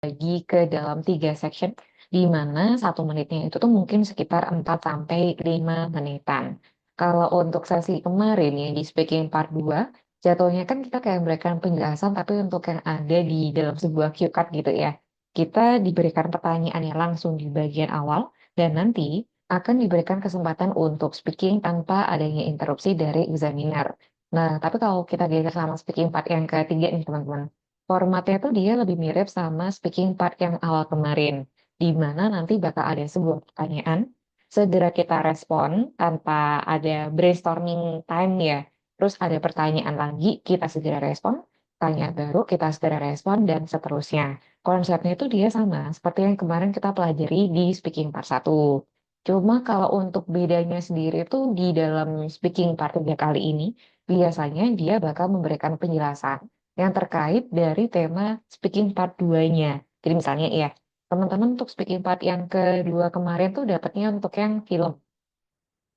bagi ke dalam 3 section, di mana 1 menitnya itu tuh mungkin sekitar 4 sampai 5 menitan. Kalau untuk sesi kemarin yang di speaking part 2, jatuhnya kan kita kayak memberikan penjelasan tapi untuk yang ada di dalam sebuah cue card gitu ya. Kita diberikan pertanyaannya langsung di bagian awal dan nanti akan diberikan kesempatan untuk speaking tanpa adanya interupsi dari examiner. Nah, tapi kalau kita geser sama speaking part yang ketiga nih teman-teman, formatnya tuh dia lebih mirip sama speaking part yang awal kemarin, di mana nanti bakal ada sebuah pertanyaan, segera kita respon tanpa ada brainstorming time ya. Terus ada pertanyaan lagi, kita segera respon, tanya baru, kita segera respon, dan seterusnya. Konsepnya itu dia sama, seperti yang kemarin kita pelajari di speaking part 1. Cuma kalau untuk bedanya sendiri tuh di dalam speaking part 3 kali ini, biasanya dia bakal memberikan penjelasan yang terkait dari tema speaking part 2-nya. Jadi misalnya ya, teman-teman untuk speaking part yang kedua kemarin tuh dapatnya untuk yang film.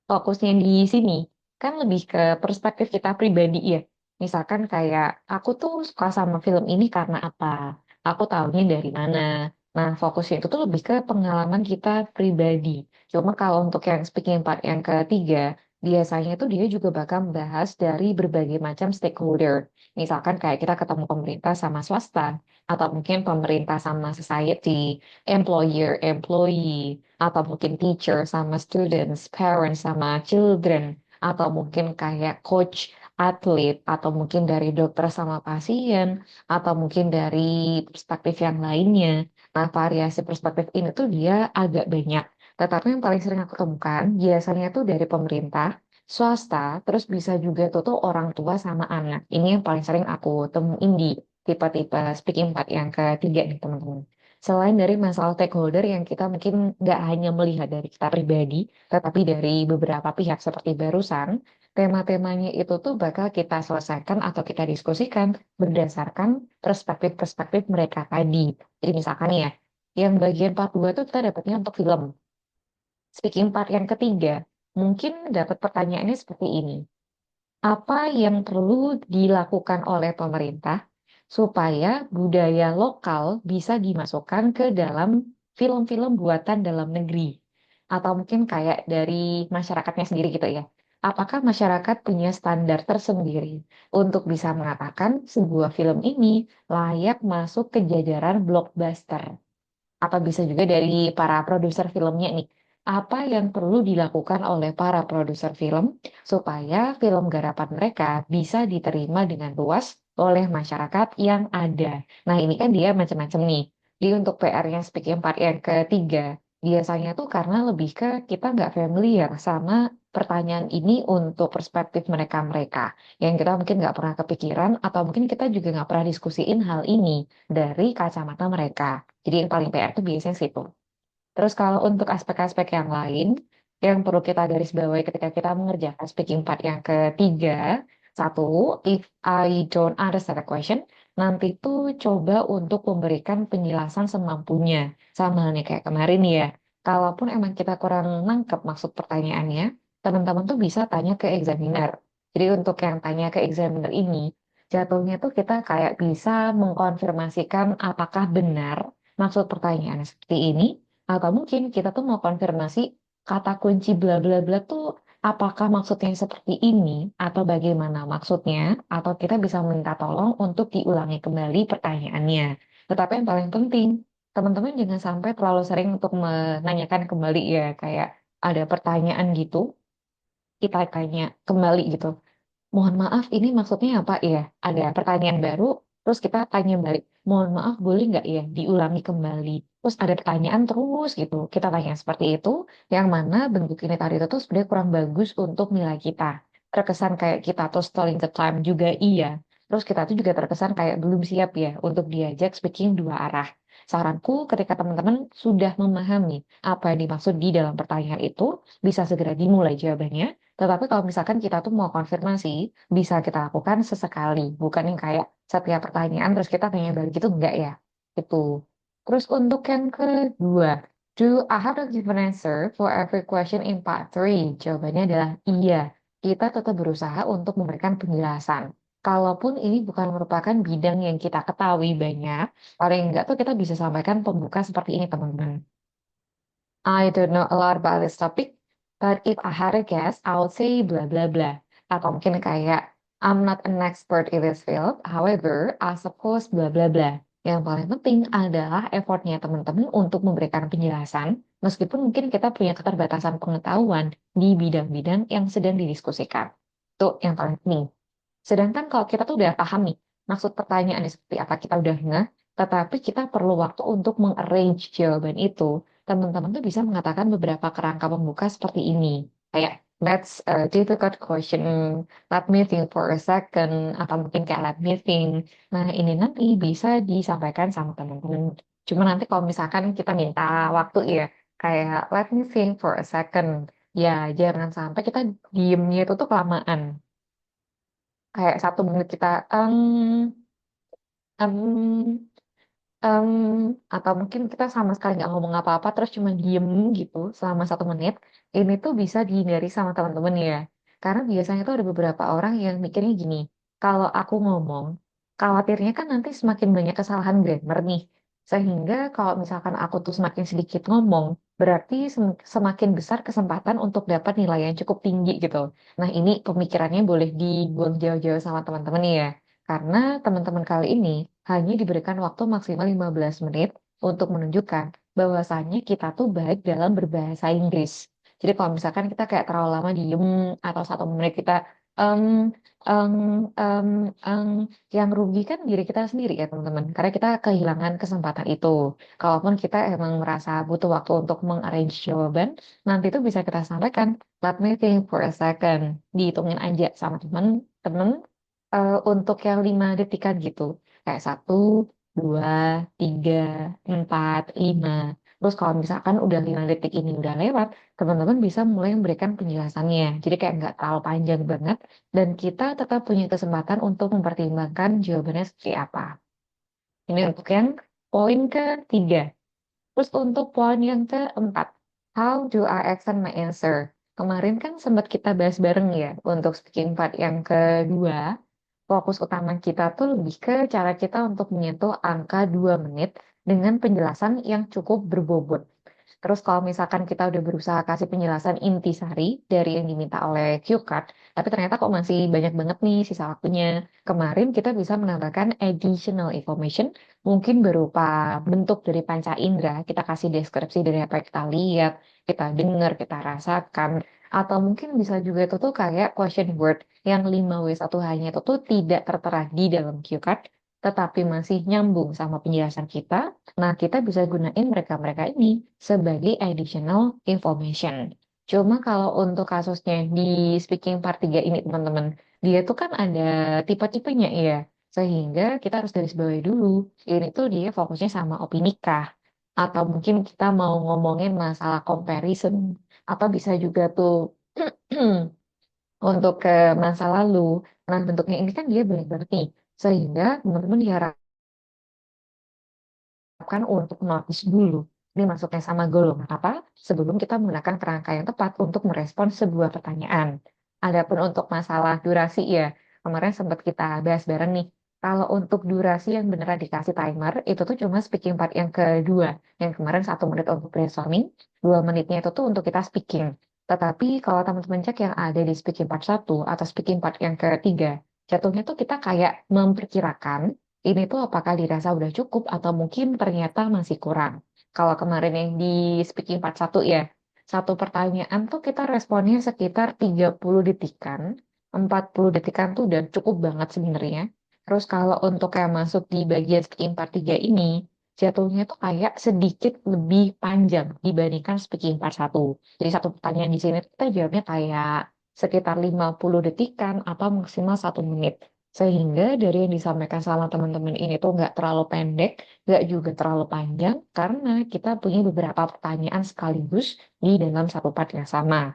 Fokusnya di sini kan lebih ke perspektif kita pribadi ya. Misalkan kayak aku tuh suka sama film ini karena apa? Aku tahunya dari mana? Nah, fokusnya itu tuh lebih ke pengalaman kita pribadi. Cuma kalau untuk yang speaking part yang ketiga, biasanya tuh dia juga bakal membahas dari berbagai macam stakeholder. Misalkan kayak kita ketemu pemerintah sama swasta, atau mungkin pemerintah sama society, employer, employee, atau mungkin teacher sama students, parents sama children, atau mungkin kayak coach, atlet, atau mungkin dari dokter sama pasien, atau mungkin dari perspektif yang lainnya. Nah, variasi perspektif ini tuh dia agak banyak. Tetapi yang paling sering aku temukan biasanya tuh dari pemerintah, swasta, terus bisa juga tuh orang tua sama anak. Ini yang paling sering aku temuin di tipe-tipe speaking part yang ketiga nih teman-teman. Selain dari masalah stakeholder yang kita mungkin nggak hanya melihat dari kita pribadi, tetapi dari beberapa pihak seperti barusan, tema-temanya itu tuh bakal kita selesaikan atau kita diskusikan berdasarkan perspektif-perspektif mereka tadi. Jadi misalkan ya, yang bagian part 2 tuh kita dapatnya untuk film. Speaking part yang ketiga, mungkin dapat pertanyaannya seperti ini. Apa yang perlu dilakukan oleh pemerintah supaya budaya lokal bisa dimasukkan ke dalam film-film buatan dalam negeri? Atau mungkin kayak dari masyarakatnya sendiri gitu ya. Apakah masyarakat punya standar tersendiri untuk bisa mengatakan sebuah film ini layak masuk ke jajaran blockbuster? Apa bisa juga dari para produser filmnya nih. Apa yang perlu dilakukan oleh para produser film supaya film garapan mereka bisa diterima dengan luas oleh masyarakat yang ada. Nah, ini kan dia macam-macam nih. Di untuk PR-nya speaking part yang ketiga, biasanya tuh karena lebih ke kita nggak familiar sama pertanyaan ini untuk perspektif mereka-mereka yang kita mungkin nggak pernah kepikiran atau mungkin kita juga nggak pernah diskusiin hal ini dari kacamata mereka. Jadi yang paling PR itu biasanya situ. Terus kalau untuk aspek-aspek yang lain, yang perlu kita garis bawahi ketika kita mengerjakan speaking part yang ketiga, satu, if I don't understand the question, nanti tuh coba untuk memberikan penjelasan semampunya. Sama halnya kayak kemarin ya. Kalaupun emang kita kurang nangkep maksud pertanyaannya, teman-teman tuh bisa tanya ke examiner. Jadi untuk yang tanya ke examiner ini, jatuhnya tuh kita kayak bisa mengkonfirmasikan apakah benar maksud pertanyaan seperti ini, atau mungkin kita tuh mau konfirmasi kata kunci bla bla bla tuh apakah maksudnya seperti ini atau bagaimana maksudnya, atau kita bisa minta tolong untuk diulangi kembali pertanyaannya. Tetapi yang paling penting, teman-teman jangan sampai terlalu sering untuk menanyakan kembali ya, kayak ada pertanyaan gitu, kita tanya kembali gitu. Mohon maaf, ini maksudnya apa ya? Ada pertanyaan baru, terus kita tanya balik. Mohon maaf, boleh nggak ya diulangi kembali? Terus ada pertanyaan terus gitu. Kita tanya seperti itu, yang mana bentuk ini tadi itu tuh sebenarnya kurang bagus untuk nilai kita. Terkesan kayak kita tuh stalling the time juga iya. Terus kita tuh juga terkesan kayak belum siap ya untuk diajak speaking dua arah. Saranku ketika teman-teman sudah memahami apa yang dimaksud di dalam pertanyaan itu, bisa segera dimulai jawabannya. Tetapi kalau misalkan kita tuh mau konfirmasi, bisa kita lakukan sesekali, bukan yang kayak setiap pertanyaan terus kita tanya balik gitu enggak ya. Itu. Terus untuk yang kedua, do I have to give an answer for every question in part 3? Jawabannya adalah iya. Kita tetap berusaha untuk memberikan penjelasan. Kalaupun ini bukan merupakan bidang yang kita ketahui banyak, paling enggak tuh kita bisa sampaikan pembuka seperti ini, teman-teman. I don't know a lot about this topic, but if I had a guess, I would say blah blah blah. Atau mungkin kayak I'm not an expert in this field, however, I suppose blah blah blah. Yang paling penting adalah effortnya teman-teman untuk memberikan penjelasan, meskipun mungkin kita punya keterbatasan pengetahuan di bidang-bidang yang sedang didiskusikan. Itu yang paling penting. Sedangkan kalau kita tuh udah paham nih, maksud pertanyaannya seperti apa, kita udah ngeh, tetapi kita perlu waktu untuk mengarrange jawaban itu. Teman-teman tuh bisa mengatakan beberapa kerangka pembuka seperti ini. Kayak, that's a difficult question, let me think for a second, atau mungkin kayak let me think. Nah, ini nanti bisa disampaikan sama teman-teman. Cuma nanti kalau misalkan kita minta waktu ya, kayak let me think for a second, ya jangan sampai kita diemnya itu tuh kelamaan kayak 1 menit kita em, em, atau mungkin kita sama sekali nggak ngomong apa-apa terus cuma diem gitu selama 1 menit ini tuh bisa dihindari sama teman-teman ya karena biasanya tuh ada beberapa orang yang mikirnya gini kalau aku ngomong khawatirnya kan nanti semakin banyak kesalahan grammar nih sehingga kalau misalkan aku tuh semakin sedikit ngomong berarti semakin besar kesempatan untuk dapat nilai yang cukup tinggi gitu. Nah, ini pemikirannya boleh dibuang jauh-jauh sama teman-teman nih ya. Karena teman-teman kali ini hanya diberikan waktu maksimal 15 menit untuk menunjukkan bahwasannya kita tuh baik dalam berbahasa Inggris. Jadi kalau misalkan kita kayak terlalu lama diem atau 1 menit kita em em em em yang rugi kan diri kita sendiri ya teman-teman. Karena kita kehilangan kesempatan itu. Kalaupun kita emang merasa butuh waktu untuk mengarrange jawaban, nanti itu bisa kita sampaikan. Let me think for a second. Dihitungin aja sama temen-temen untuk yang 5 detikan gitu. Kayak 1, 2, 3, 4, 5. Terus kalau misalkan udah 5 detik ini udah lewat, teman-teman bisa mulai memberikan penjelasannya. Jadi kayak nggak terlalu panjang banget. Dan kita tetap punya kesempatan untuk mempertimbangkan jawabannya seperti apa. Ini untuk yang poin ketiga. Terus untuk poin yang keempat, how do I extend my answer? Kemarin kan sempat kita bahas bareng ya untuk speaking part yang kedua. Fokus utama kita tuh lebih ke cara kita untuk menyentuh angka 2 menit dengan penjelasan yang cukup berbobot. Terus kalau misalkan kita udah berusaha kasih penjelasan intisari dari yang diminta oleh cue card, tapi ternyata kok masih banyak banget nih sisa waktunya. Kemarin kita bisa menambahkan additional information, mungkin berupa bentuk dari panca indera, kita kasih deskripsi dari apa yang kita lihat, kita dengar, kita rasakan, atau mungkin bisa juga itu tuh kayak question word yang 5W1H-nya itu tuh tidak tertera di dalam cue card, tetapi masih nyambung sama penjelasan kita. Nah, kita bisa gunain mereka-mereka ini sebagai additional information. Cuma kalau untuk kasusnya di speaking part 3 ini, teman-teman, dia tuh kan ada tipe-tipenya ya. Sehingga kita harus garis bawahi dulu. Ini tuh dia fokusnya sama opini kah? Atau mungkin kita mau ngomongin masalah comparison. Atau bisa juga tuh untuk ke masa lalu. Nah, bentuknya ini kan dia banyak banget nih. Sehingga teman-teman diharapkan untuk notice dulu. Ini masuknya sama golongan apa? Sebelum kita menggunakan kerangka yang tepat untuk merespons sebuah pertanyaan. Adapun untuk masalah durasi ya, kemarin sempat kita bahas bareng nih. Kalau untuk durasi yang beneran dikasih timer, itu tuh cuma speaking part yang kedua. Yang kemarin 1 menit untuk brainstorming, 2 menitnya itu tuh untuk kita speaking. Tetapi kalau teman-teman cek yang ada di speaking part 1 atau speaking part yang ketiga, jatuhnya tuh kita kayak memperkirakan ini tuh apakah dirasa udah cukup atau mungkin ternyata masih kurang. Kalau kemarin yang di speaking part 1 ya, satu pertanyaan tuh kita responnya sekitar 30 detikan, 40 detikan tuh udah cukup banget sebenarnya. Terus kalau untuk yang masuk di bagian speaking part 3 ini, jatuhnya tuh kayak sedikit lebih panjang dibandingkan speaking part 1. Jadi satu pertanyaan di sini kita jawabnya kayak sekitar 50 detikan atau maksimal 1 menit. Sehingga dari yang disampaikan sama teman-teman ini tuh nggak terlalu pendek, nggak juga terlalu panjang, karena kita punya beberapa pertanyaan sekaligus di dalam satu part yang sama.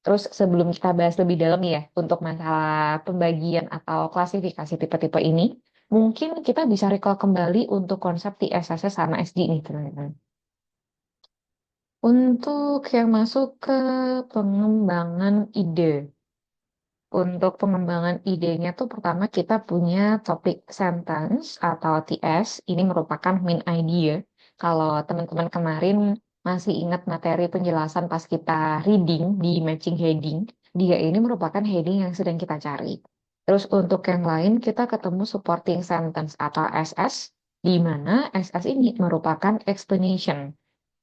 Terus sebelum kita bahas lebih dalam ya, untuk masalah pembagian atau klasifikasi tipe-tipe ini, mungkin kita bisa recall kembali untuk konsep TSS sama SD nih, teman-teman. Untuk yang masuk ke pengembangan ide. Untuk pengembangan idenya tuh pertama kita punya topic sentence atau TS. Ini merupakan main idea. Kalau teman-teman kemarin masih ingat materi penjelasan pas kita reading di matching heading, dia ini merupakan heading yang sedang kita cari. Terus untuk yang lain kita ketemu supporting sentence atau SS, di mana SS ini merupakan explanation.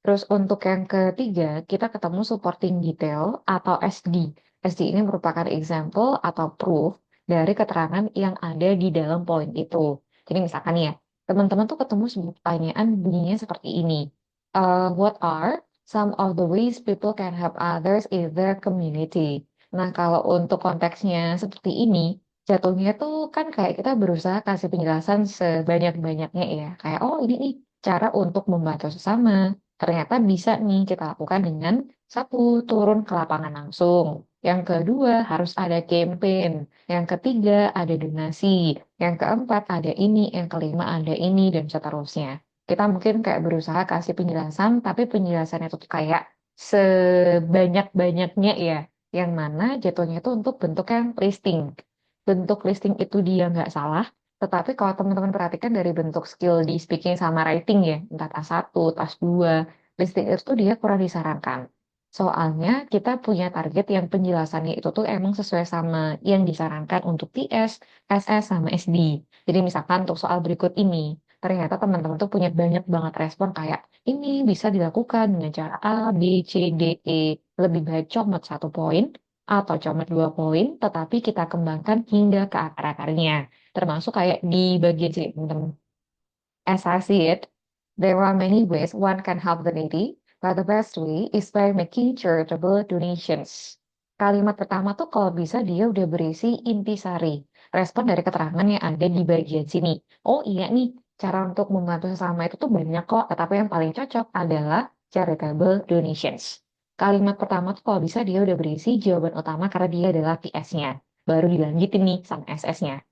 Terus untuk yang ketiga, kita ketemu supporting detail atau SD. SD ini merupakan example atau proof dari keterangan yang ada di dalam poin itu. Jadi misalkan ya, teman-teman tuh ketemu sebuah pertanyaan bunyinya seperti ini. What are some of the ways people can help others in their community? Nah, kalau untuk konteksnya seperti ini, jatuhnya tuh kan kayak kita berusaha kasih penjelasan sebanyak-banyaknya ya. Kayak, oh ini nih cara untuk membantu sesama. Ternyata bisa nih kita lakukan dengan satu, turun ke lapangan langsung. Yang kedua, harus ada campaign. Yang ketiga, ada donasi. Yang keempat, ada ini. Yang kelima, ada ini. Dan seterusnya. Kita mungkin kayak berusaha kasih penjelasan, tapi penjelasannya itu tuh kayak sebanyak-banyaknya ya. Yang mana jatuhnya itu untuk bentuk yang listing. Bentuk listing itu dia nggak salah, tetapi kalau teman-teman perhatikan dari bentuk skill di speaking sama writing ya, entah tas satu, tas dua, listing itu dia kurang disarankan. Soalnya kita punya target yang penjelasannya itu tuh emang sesuai sama yang disarankan untuk TS, SS, sama SD. Jadi misalkan untuk soal berikut ini, ternyata teman-teman tuh punya banyak banget respon kayak, ini bisa dilakukan dengan cara A, B, C, D, E. Lebih baik comot 1 poin atau comot 2 poin, tetapi kita kembangkan hingga ke akar-akarnya. Termasuk kayak di bagian sini, teman-teman. As I see it, there are many ways one can help the needy, but the best way is by making charitable donations. Kalimat pertama tuh kalau bisa dia udah berisi intisari, respon dari keterangan yang ada di bagian sini. Oh iya nih, cara untuk membantu sesama itu tuh banyak kok, tetapi yang paling cocok adalah charitable donations. Kalimat pertama tuh kalau bisa dia udah berisi jawaban utama karena dia adalah PS-nya. Baru dilanjutin nih sama SS-nya.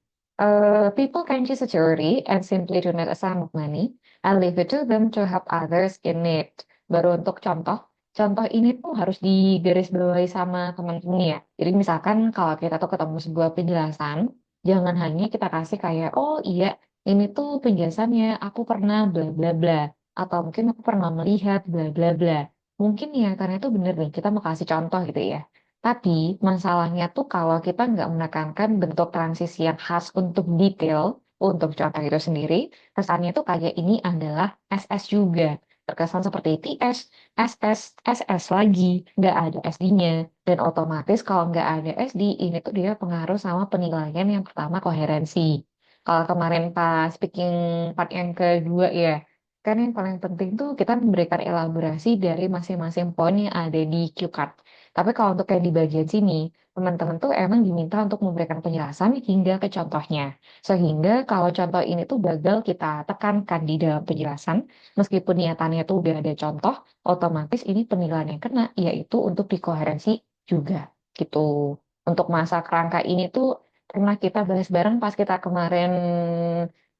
People can choose a charity and simply donate a sum of money and leave it to them to help others in need. Baru untuk contoh, contoh ini tuh harus digarisbawahi sama teman-teman ya. Jadi misalkan kalau kita tuh ketemu sebuah penjelasan, jangan hanya kita kasih kayak, oh iya, ini tuh penjelasannya, aku pernah bla bla bla. Atau mungkin aku pernah melihat bla bla bla. Mungkin ya, karena itu bener nih, kita mau kasih contoh gitu ya. Tapi masalahnya tuh kalau kita nggak menekankan bentuk transisi yang khas untuk detail, untuk contoh itu sendiri, kesannya tuh kayak ini adalah SS juga. Terkesan seperti TS, SS, SS lagi, nggak ada SD-nya. Dan otomatis kalau nggak ada SD, ini tuh dia pengaruh sama penilaian yang pertama koherensi. Kalau kemarin pas speaking part yang kedua ya, kan yang paling penting tuh kita memberikan elaborasi dari masing-masing poin yang ada di cue card. Tapi kalau untuk yang di bagian sini, teman-teman tuh emang diminta untuk memberikan penjelasan hingga ke contohnya. Sehingga kalau contoh ini tuh gagal kita tekankan di dalam penjelasan, meskipun niatannya tuh udah ada contoh, otomatis ini penilaian yang kena, yaitu untuk dikoherensi juga. Gitu. Untuk masa kerangka ini tuh pernah kita bahas bareng pas kita kemarin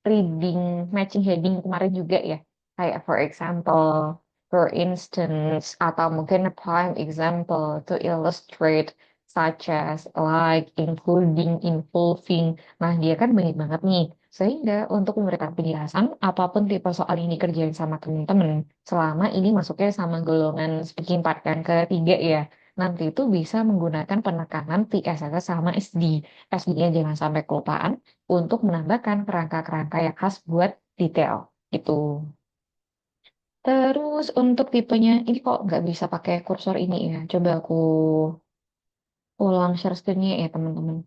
reading, matching heading kemarin juga ya. Kayak for example, for instance, atau mungkin a prime example to illustrate such as like including, involving. Nah, dia kan banyak banget nih. Sehingga untuk memberikan penjelasan, apapun tipe soal ini kerjain sama teman-teman, selama ini masuknya sama golongan speaking part yang ketiga ya, nanti itu bisa menggunakan penekanan TSS sama SD. SD-nya jangan sampai kelupaan untuk menambahkan kerangka-kerangka yang khas buat detail. Gitu. Terus untuk tipenya, ini kok nggak bisa pakai kursor ini ya? Coba aku ulang share screen-nya ya teman-teman.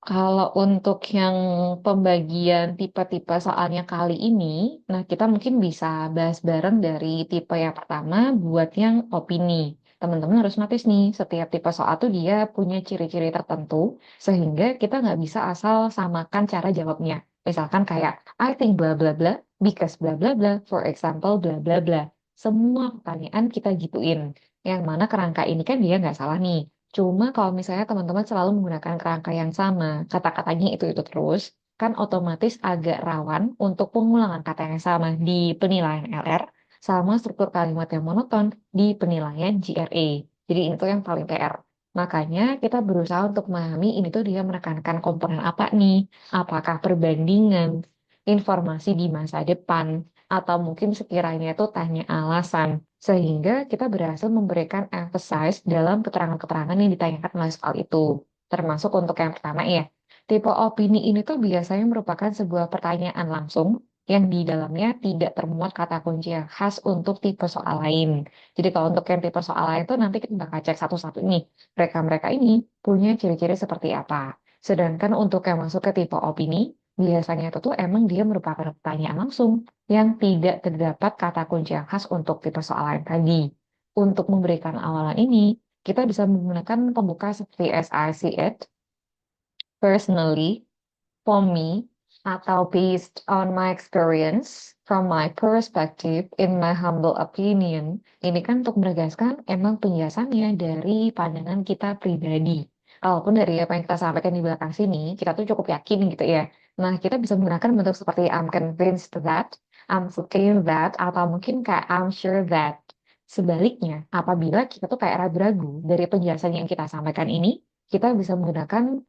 Kalau untuk yang pembagian tipe-tipe soalnya kali ini, nah kita mungkin bisa bahas bareng dari tipe yang pertama buat yang opini. Teman-teman harus notice nih, setiap tipe soal tuh dia punya ciri-ciri tertentu, sehingga kita nggak bisa asal samakan cara jawabnya. Misalkan kayak, I think bla bla bla, because bla bla bla, for example bla bla bla. Semua pertanyaan kita gituin. Yang mana kerangka ini kan dia nggak salah nih. Cuma kalau misalnya teman-teman selalu menggunakan kerangka yang sama, kata-katanya itu terus, kan otomatis agak rawan untuk pengulangan kata yang sama di penilaian LR, sama struktur kalimat yang monoton di penilaian GRE. Jadi itu yang paling PR. Makanya kita berusaha untuk memahami ini tuh dia menekankan komponen apa nih? Apakah perbandingan, informasi di masa depan, atau mungkin sekiranya itu tanya alasan. Sehingga kita berhasil memberikan emphasize dalam keterangan-keterangan yang ditanyakan oleh soal itu. Termasuk untuk yang pertama ya. Tipe opini ini tuh biasanya merupakan sebuah pertanyaan langsung yang di dalamnya tidak termuat kata kunci yang khas untuk tipe soal lain. Jadi kalau untuk yang tipe soal lain itu nanti kita bakal cek satu-satu nih mereka-mereka ini punya ciri-ciri seperti apa. Sedangkan untuk yang masuk ke tipe opini, biasanya itu tuh emang dia merupakan pertanyaan langsung yang tidak terdapat kata kunci yang khas untuk tipe soalan tadi. Untuk memberikan awalan ini, kita bisa menggunakan pembuka seperti as I see it, personally, for me, atau based on my experience, from my perspective, in my humble opinion, ini kan untuk menegaskan emang penjelasannya dari pandangan kita pribadi. Kalaupun dari apa yang kita sampaikan di belakang sini, kita tuh cukup yakin gitu ya. Nah, kita bisa menggunakan bentuk seperti I'm convinced that, I'm certain that, atau mungkin kayak I'm sure that. Sebaliknya, apabila kita tuh kayak ragu-ragu dari penjelasan yang kita sampaikan ini, kita bisa menggunakan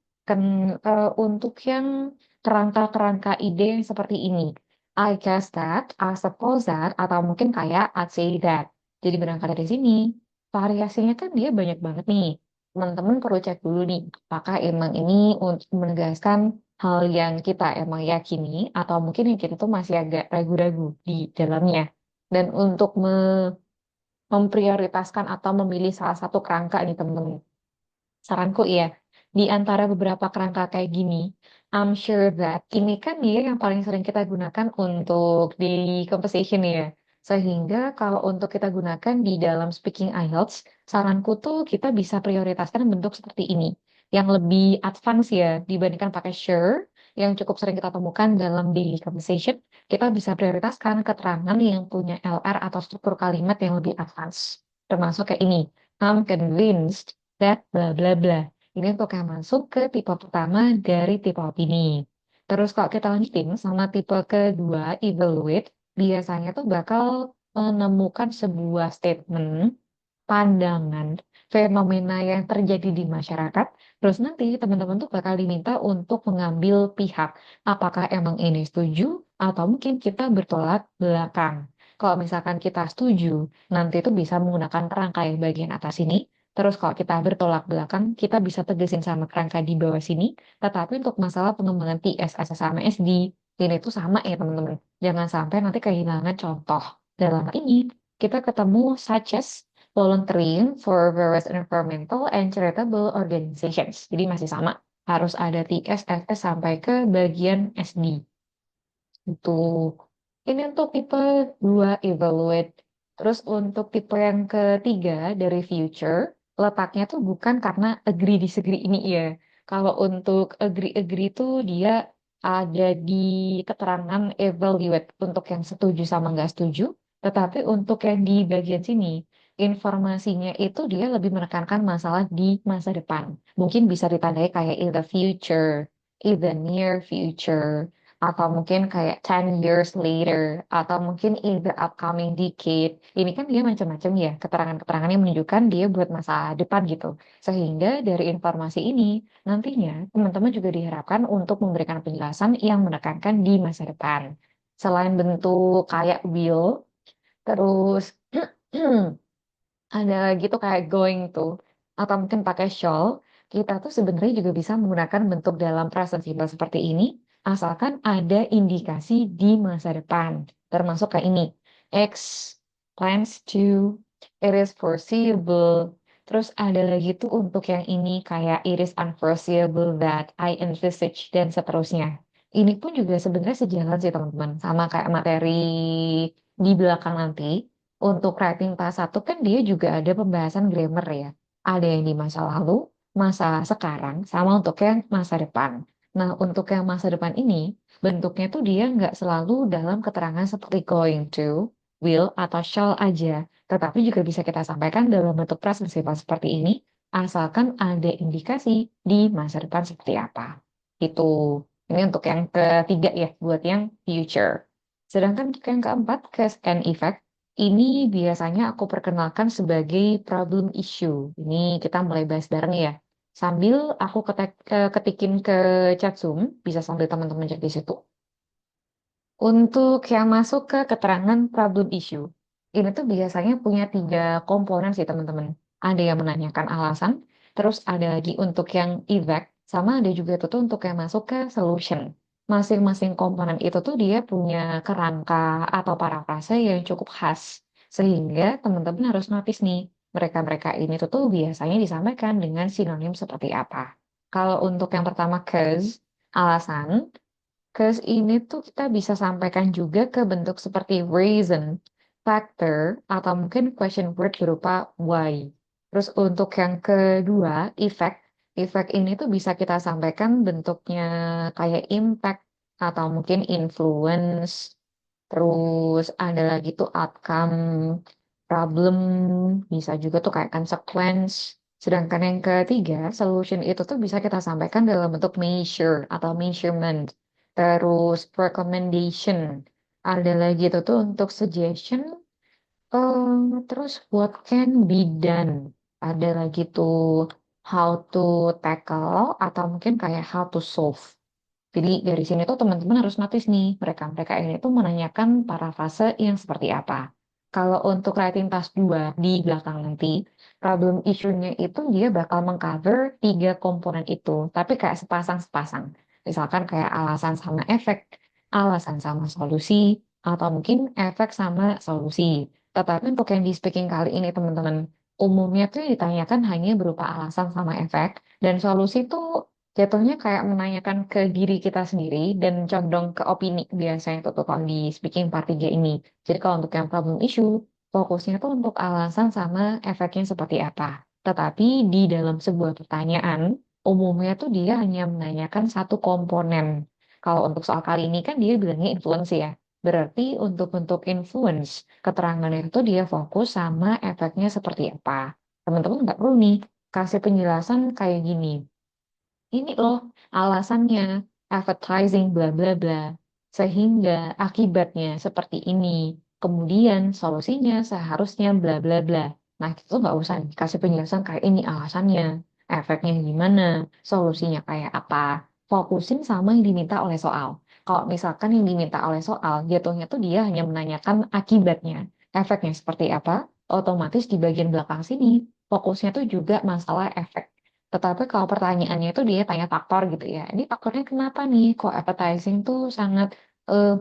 untuk yang kerangka-kerangka ide yang seperti ini. I guess that, I suppose that, atau mungkin kayak I'd say that. Jadi berangkat dari sini, variasinya kan dia banyak banget nih. Teman-teman perlu cek dulu nih, apakah emang ini untuk menegaskan hal yang kita emang yakini, atau mungkin yang kita tuh masih agak ragu-ragu di dalamnya. Dan untuk memprioritaskan atau memilih salah satu kerangka nih teman-teman. Saranku iya, di antara beberapa kerangka kayak gini, I'm sure that ini kan dia yang paling sering kita gunakan untuk daily conversation ya. Sehingga kalau untuk kita gunakan di dalam speaking IELTS, saranku tuh kita bisa prioritaskan bentuk seperti ini. Yang lebih advance ya dibandingkan pakai sure, yang cukup sering kita temukan dalam daily conversation, kita bisa prioritaskan keterangan yang punya LR atau struktur kalimat yang lebih advance. Termasuk kayak ini, I'm convinced that bla bla bla. Ini untuk yang masuk ke tipe pertama dari tipe opini. Terus kalau kita lanjutin sama tipe kedua, evaluate, biasanya tuh bakal menemukan sebuah statement, pandangan, fenomena yang terjadi di masyarakat. Terus nanti teman-teman tuh bakal diminta untuk mengambil pihak. Apakah emang ini setuju atau mungkin kita bertolak belakang. Kalau misalkan kita setuju, nanti itu bisa menggunakan rangkai bagian atas ini. Terus kalau kita bertolak belakang, kita bisa tegesin sama kerangka di bawah sini. Tetapi untuk masalah pengembangan TS, SS, sama SD, ini tuh sama ya teman-teman. Jangan sampai nanti kehilangan contoh. Dalam hal ini, kita ketemu such as volunteering for various environmental and charitable organizations. Jadi masih sama, harus ada TS, SS sampai ke bagian SD. Itu. Ini untuk tipe 2 evaluate. Terus untuk tipe yang ketiga dari future, letaknya tuh bukan karena agree disagree ini ya. Kalau untuk agree-agree itu dia ada di keterangan evaluate untuk yang setuju sama nggak setuju. Tetapi untuk yang di bagian sini, informasinya itu dia lebih menekankan masalah di masa depan. Mungkin bisa ditandai kayak in the future, in the near future, atau mungkin kayak 10 years later, atau mungkin in the upcoming decade. Ini kan dia macam-macam ya, keterangan-keterangan yang menunjukkan dia buat masa depan gitu. Sehingga dari informasi ini, nantinya teman-teman juga diharapkan untuk memberikan penjelasan yang menekankan di masa depan. Selain bentuk kayak will, terus ada gitu kayak going to, atau mungkin pakai shall, kita tuh sebenarnya juga bisa menggunakan bentuk dalam present simple seperti ini, asalkan ada indikasi di masa depan. Termasuk kayak ini, X plans to, it is foreseeable. Terus ada lagi tuh untuk yang ini kayak it is unforeseeable that I envisage dan seterusnya. Ini pun juga sebenarnya sejalan sih teman-teman, sama kayak materi di belakang nanti. Untuk writing tahap satu kan dia juga ada pembahasan grammar ya. Ada yang di masa lalu, masa sekarang, sama untuk yang masa depan. Nah, untuk yang masa depan ini, bentuknya tuh dia nggak selalu dalam keterangan seperti going to, will, atau shall aja. Tetapi juga bisa kita sampaikan dalam bentuk present simple seperti ini, asalkan ada indikasi di masa depan seperti apa. Itu. Ini untuk yang ketiga ya, buat yang future. Sedangkan untuk yang keempat, cause and effect. Ini biasanya aku perkenalkan sebagai problem issue. Ini kita mulai bahas bareng ya. Sambil aku ketikin ke chat Zoom, bisa sambil teman-teman cek di situ. Untuk yang masuk ke keterangan problem issue, ini tuh biasanya punya 3 komponen sih teman-teman. Ada yang menanyakan alasan, terus ada lagi untuk yang evac, sama ada juga itu tuh untuk yang masuk ke solution. Masing-masing komponen itu tuh dia punya kerangka atau parafrase yang cukup khas. Sehingga teman-teman harus notice nih, mereka-mereka ini tuh biasanya disampaikan dengan sinonim seperti apa. Kalau untuk yang pertama cause, alasan, cause ini tuh kita bisa sampaikan juga ke bentuk seperti reason, factor, atau mungkin question word berupa why. Terus untuk yang kedua, effect. Effect ini tuh bisa kita sampaikan bentuknya kayak impact atau mungkin influence. Terus ada lagi tuh outcome, problem, bisa juga tuh kayak consequence. Sedangkan yang ketiga, solution itu tuh bisa kita sampaikan dalam bentuk measure atau measurement. Terus recommendation. Ada lagi itu tuh untuk suggestion. Terus what can be done. Ada lagi tuh how to tackle atau mungkin kayak how to solve. Jadi dari sini tuh teman-teman harus notice nih, mereka-mereka ini tuh menanyakan parafase yang seperti apa. Kalau untuk writing task 2 di belakang nanti, problem issue-nya itu dia bakal mengcover 3 komponen itu, tapi kayak sepasang-sepasang. Misalkan kayak alasan sama efek, alasan sama solusi, atau mungkin efek sama solusi. Tetapi untuk yang di speaking kali ini teman-teman, umumnya tuh yang ditanyakan hanya berupa alasan sama efek, dan solusi tuh jatuhnya kayak menanyakan ke diri kita sendiri dan condong ke opini biasanya tuh kalau di speaking part 3 ini. Jadi kalau untuk yang problem issue, fokusnya tuh untuk alasan sama efeknya seperti apa. Tetapi di dalam sebuah pertanyaan, umumnya tuh dia hanya menanyakan satu komponen. Kalau untuk soal kali ini kan dia bilangnya influence ya. Berarti untuk influence, keterangannya itu dia fokus sama efeknya seperti apa. Teman-teman nggak perlu nih kasih penjelasan kayak gini. Ini loh alasannya advertising bla bla bla. Sehingga akibatnya seperti ini. Kemudian solusinya seharusnya bla bla bla. Nah, itu nggak usah kasih penjelasan kayak ini alasannya, efeknya gimana, solusinya kayak apa. Fokusin sama yang diminta oleh soal. Kalau misalkan yang diminta oleh soal, jatuhnya tuh dia hanya menanyakan akibatnya, efeknya seperti apa, otomatis di bagian belakang sini, fokusnya tuh juga masalah efek. Tetapi kalau pertanyaannya itu dia tanya faktor gitu ya. Ini faktornya kenapa nih? Kok advertising tuh sangat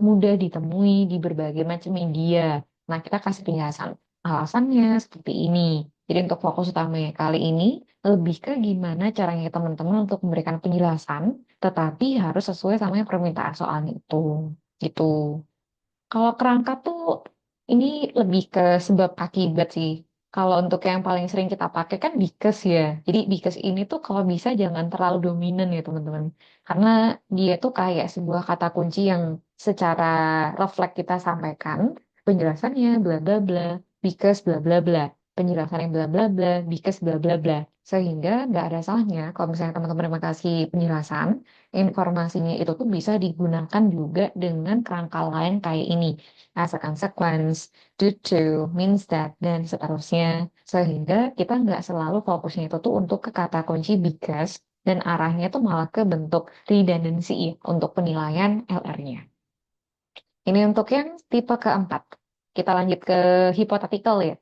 mudah ditemui di berbagai macam media. Nah, kita kasih penjelasan. Alasannya seperti ini. Jadi untuk fokus utamanya kali ini lebih ke gimana caranya teman-teman untuk memberikan penjelasan, tetapi harus sesuai sama yang permintaan soalnya itu. Gitu. Kalau kerangka tuh ini lebih ke sebab akibat sih. Kalau untuk yang paling sering kita pakai kan because ya. Jadi because ini tuh kalau bisa jangan terlalu dominan ya teman-teman. Karena dia tuh kayak sebuah kata kunci yang secara refleks kita sampaikan. Penjelasannya bla bla bla, because bla bla bla. Penjelasannya bla bla bla, because bla bla bla. Sehingga nggak ada salahnya kalau misalnya teman-teman kasih penjelasan informasinya itu tuh bisa digunakan juga dengan kerangka lain kayak ini. As a consequence, due to, means that, dan seterusnya. Sehingga kita nggak selalu fokusnya itu tuh untuk ke kata kunci because, dan arahnya tuh malah ke bentuk redundancy ya, untuk penilaian LR-nya. Ini untuk yang tipe keempat. Kita lanjut ke hypothetical ya.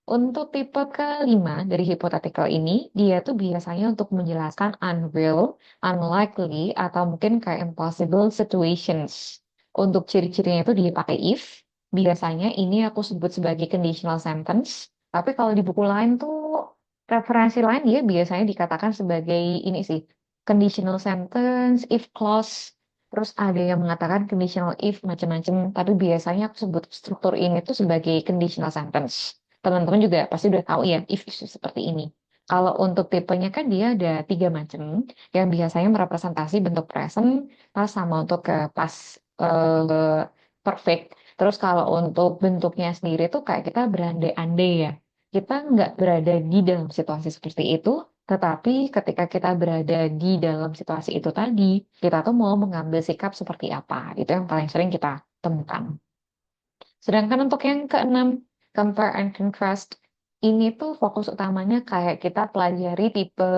Untuk tipe kelima dari hypothetical ini, dia tuh biasanya untuk menjelaskan unreal, unlikely, atau mungkin kayak impossible situations. Untuk ciri-cirinya itu dipakai if. Biasanya ini aku sebut sebagai conditional sentence. Tapi kalau di buku lain tuh, referensi lain dia biasanya dikatakan sebagai ini sih, conditional sentence, if clause. Terus ada yang mengatakan conditional if macam-macam. Tapi biasanya aku sebut struktur ini tuh sebagai conditional sentence. Teman-teman juga pasti udah tahu ya, if isu seperti ini. Kalau untuk tipenya kan dia ada 3 macam, yang biasanya merepresentasi bentuk present, pas sama untuk ke pas perfect. Terus kalau untuk bentuknya sendiri tuh kayak kita berandai-andai ya. Kita nggak berada di dalam situasi seperti itu, tetapi ketika kita berada di dalam situasi itu tadi, kita tuh mau mengambil sikap seperti apa. Itu yang paling sering kita temukan. Sedangkan untuk yang keenam, Compare and contrast ini tuh fokus utamanya kayak kita pelajari tipe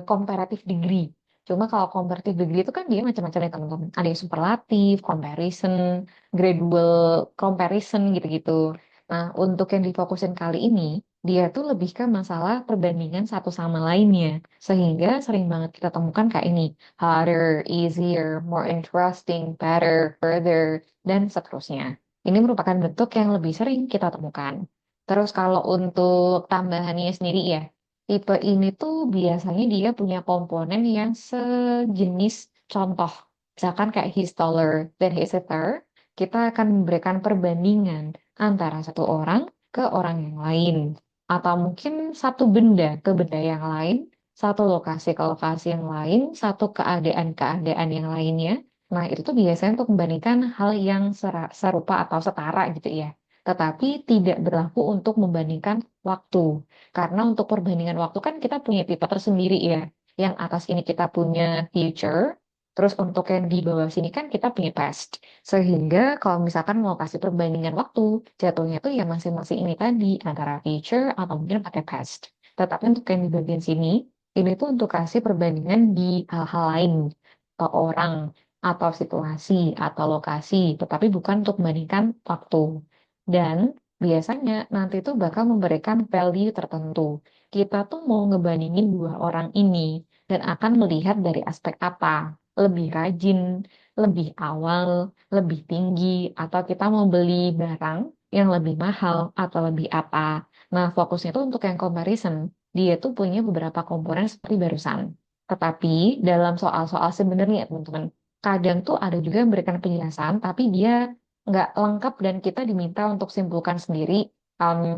comparative degree. Cuma kalau comparative degree itu kan dia macam-macam ya teman-teman. Ada yang superlatif, comparison, gradual comparison gitu-gitu. Nah, untuk yang difokusin kali ini, dia tuh lebih ke masalah perbandingan satu sama lainnya. Sehingga sering banget kita temukan kayak ini. Harder, easier, more interesting, better, further, dan seterusnya. Ini merupakan bentuk yang lebih sering kita temukan. Terus kalau untuk tambahannya sendiri ya, tipe ini tuh biasanya dia punya komponen yang sejenis contoh. Misalkan kayak he's taller than his sister, kita akan memberikan perbandingan antara satu orang ke orang yang lain. Atau mungkin satu benda ke benda yang lain, satu lokasi ke lokasi yang lain, satu keadaan-keadaan yang lainnya. Nah, itu tuh biasanya untuk membandingkan hal yang serupa atau setara gitu ya. Tetapi tidak berlaku untuk membandingkan waktu. Karena untuk perbandingan waktu kan kita punya tipe tersendiri ya. Yang atas ini kita punya future, terus untuk yang di bawah sini kan kita punya past. Sehingga kalau misalkan mau kasih perbandingan waktu, jatuhnya tuh ya masing-masing ini tadi, antara future atau mungkin pakai past. Tetapi untuk yang di bagian sini, ini tuh untuk kasih perbandingan di hal-hal lain, atau orang, atau situasi, atau lokasi, tetapi bukan untuk membandingkan waktu. Dan biasanya nanti tuh bakal memberikan value tertentu. Kita tuh mau ngebandingin dua orang ini dan akan melihat dari aspek apa. Lebih rajin, lebih awal, lebih tinggi, atau kita mau beli barang yang lebih mahal atau lebih apa. Nah, fokusnya tuh untuk yang comparison. Dia tuh punya beberapa komponen seperti barusan. Tetapi dalam soal-soal sebenarnya, teman-teman, kadang tuh ada juga yang memberikan penjelasan, tapi dia nggak lengkap dan kita diminta untuk simpulkan sendiri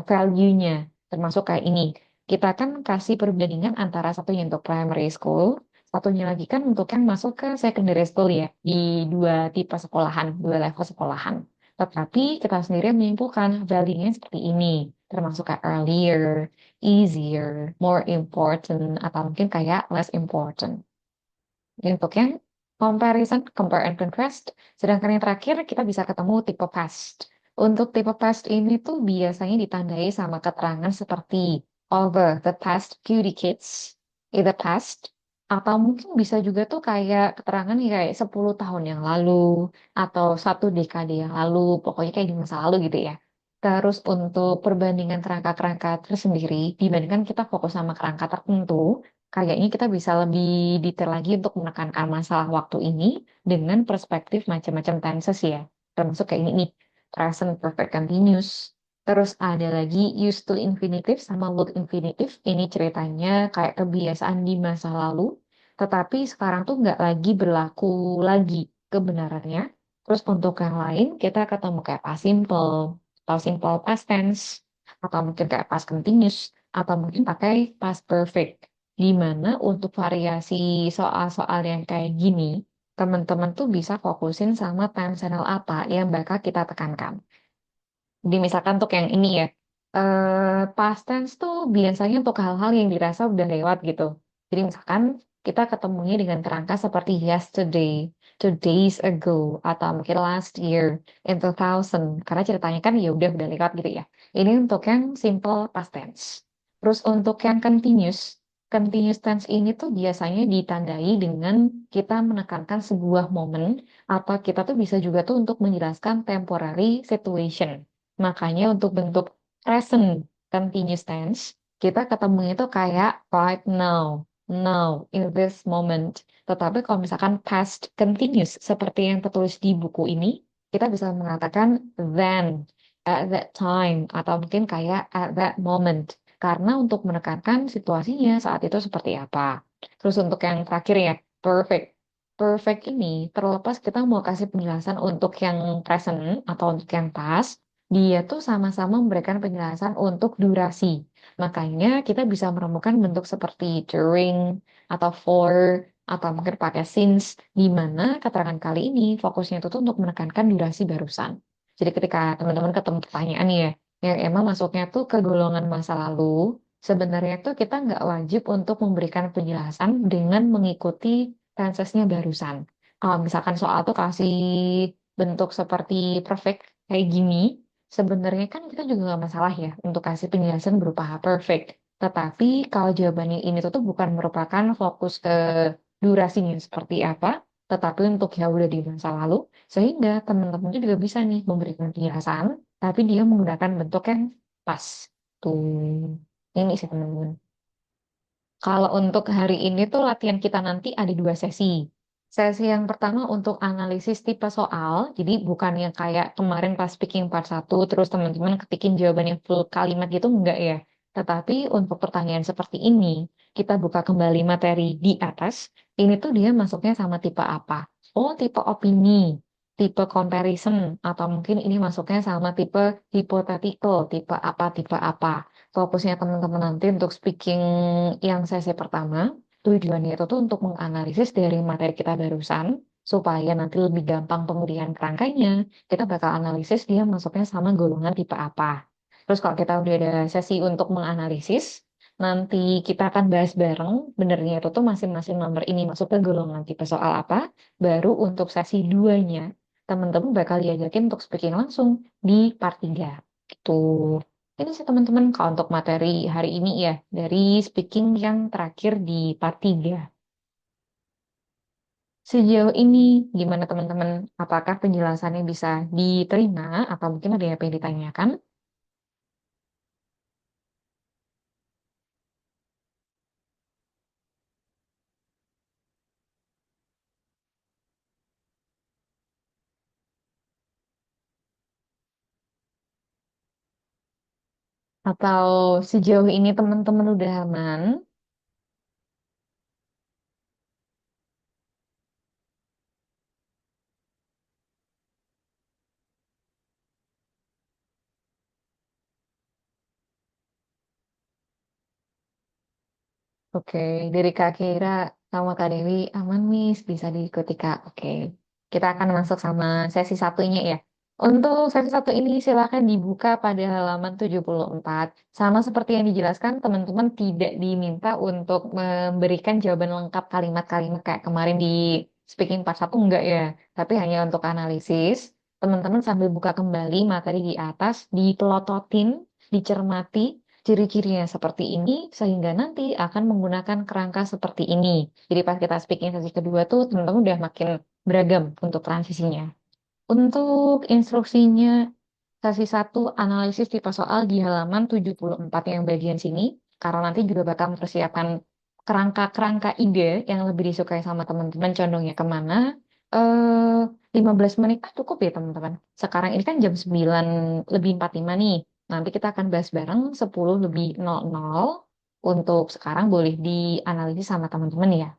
value-nya. Termasuk kayak ini. Kita kan kasih perbandingan antara satunya untuk primary school, satunya lagi kan untuk yang masuk ke secondary school ya, di dua tipe sekolahan, dua level sekolahan. Tetapi kita sendiri menyimpulkan value-nya seperti ini, termasuk kayak earlier, easier, more important, atau mungkin kayak less important. Untuk yang comparison, compare and contrast. Sedangkan yang terakhir kita bisa ketemu tipe past. Untuk tipe past ini tuh biasanya ditandai sama keterangan seperti over the past few decades, in the past, atau mungkin bisa juga tuh kayak keterangan kayak 10 tahun yang lalu, atau satu dekade yang lalu, pokoknya kayak di masa lalu gitu ya. Terus untuk perbandingan kerangka-kerangka tersendiri, dibandingkan kita fokus sama kerangka tertentu, kayaknya kita bisa lebih detail lagi untuk menekankan masalah waktu ini dengan perspektif macam-macam tenses ya. Termasuk kayak ini nih, present perfect continuous. Terus ada lagi used to infinitive sama would infinitive. Ini ceritanya kayak kebiasaan di masa lalu, tetapi sekarang tuh nggak lagi berlaku lagi kebenarannya. Terus untuk yang lain, kita ketemu kayak past simple, atau simple past tense, atau mungkin kayak past continuous, atau mungkin pakai past perfect. Di mana untuk variasi soal-soal yang kayak gini, teman-teman tuh bisa fokusin sama time channel apa yang bakal kita tekankan. Jadi misalkan untuk yang ini ya, past tense tuh biasanya untuk hal-hal yang dirasa udah lewat gitu. Jadi misalkan kita ketemunya dengan kerangka seperti yesterday, 2 days ago, atau mungkin last year, in 2000. Karena ceritanya kan ya udah lewat gitu ya. Ini untuk yang simple past tense. Terus untuk yang continuous tense ini tuh biasanya ditandai dengan kita menekankan sebuah momen atau kita tuh bisa juga tuh untuk menjelaskan temporary situation. Makanya untuk bentuk present continuous tense, kita ketemunya itu kayak right now, now, in this moment. Tetapi kalau misalkan past continuous, seperti yang tertulis di buku ini, kita bisa mengatakan then, at that time, atau mungkin kayak at that moment. Karena untuk menekankan situasinya saat itu seperti apa. Terus untuk yang terakhir ya, perfect. Perfect ini terlepas kita mau kasih penjelasan untuk yang present atau untuk yang past, dia tuh sama-sama memberikan penjelasan untuk durasi. Makanya kita bisa menemukan bentuk seperti during atau for atau mungkin pakai since, di mana keterangan kali ini fokusnya itu tuh untuk menekankan durasi barusan. Jadi ketika teman-teman ketemu pertanyaan ya, yang emang masuknya tuh ke golongan masa lalu, sebenarnya tuh kita nggak wajib untuk memberikan penjelasan dengan mengikuti tensesnya barusan. Kalau misalkan soal tuh kasih bentuk seperti perfect kayak gini, Sebenarnya kan kita juga nggak masalah ya untuk kasih penjelasan berupa perfect. Tetapi kalau jawabannya ini tuh bukan merupakan fokus ke durasinya seperti apa, tetapi untuk yang udah di masa lalu, sehingga teman-teman juga bisa nih memberikan penjelasan, tapi dia menggunakan bentuk yang pas. Tuh, ini sih teman-teman. Kalau untuk hari ini tuh latihan kita nanti ada dua sesi. Sesi yang pertama untuk analisis tipe soal, jadi bukan yang kayak kemarin pas speaking part satu terus teman-teman ketikin jawabannya full kalimat gitu, enggak ya. Tetapi untuk pertanyaan seperti ini, kita buka kembali materi di atas, ini tuh dia masuknya sama tipe apa? Oh, tipe opini, tipe comparison, atau mungkin ini masuknya sama tipe hypothetical, tipe apa. Fokusnya teman-teman nanti untuk speaking yang sesi pertama, tujuannya itu tuh untuk menganalisis dari materi kita barusan, supaya nanti lebih gampang pemilihan kerangkanya. Kita bakal analisis dia masuknya sama golongan tipe apa. Terus kalau kita udah ada sesi untuk menganalisis, nanti kita akan bahas bareng, benernya itu tuh masing-masing nomor ini masuk ke golongan tipe soal apa, baru untuk sesi duanya, teman-teman bakal diajakin untuk speaking langsung di part 3. Gitu. Ini sih teman-teman kalau untuk materi hari ini ya, dari speaking yang terakhir di part 3. Sejauh ini gimana teman-teman? Apakah penjelasannya bisa diterima atau mungkin ada yang pengen ditanyakan? Atau sejauh ini teman-teman udah aman? Oke, dari Kak Kira sama Kak Dewi aman, Miss, bisa diikuti Kak. Oke, kita akan masuk sama sesi satunya ya. Untuk sesi satu ini silakan dibuka pada halaman 74. Sama seperti yang dijelaskan, teman-teman tidak diminta untuk memberikan jawaban lengkap kalimat-kalimat kayak kemarin di speaking part satu, enggak ya. Tapi hanya untuk analisis, teman-teman sambil buka kembali materi di atas, dipelototin, dicermati, ciri-cirinya seperti ini sehingga nanti akan menggunakan kerangka seperti ini. Jadi pas kita speaking sesi kedua tuh teman-teman udah makin beragam untuk transisinya. Untuk instruksinya sesi satu analisis tipe soal di halaman 74 yang bagian sini, karena nanti juga bakal mempersiapkan kerangka-kerangka ide yang lebih disukai sama teman-teman condongnya kemana. Eh 15 menit cukup ya teman-teman. Sekarang ini kan jam 9 lebih 45 nih. Nanti kita akan bahas bareng 10 lebih 00. Untuk sekarang boleh dianalisis sama teman-teman ya.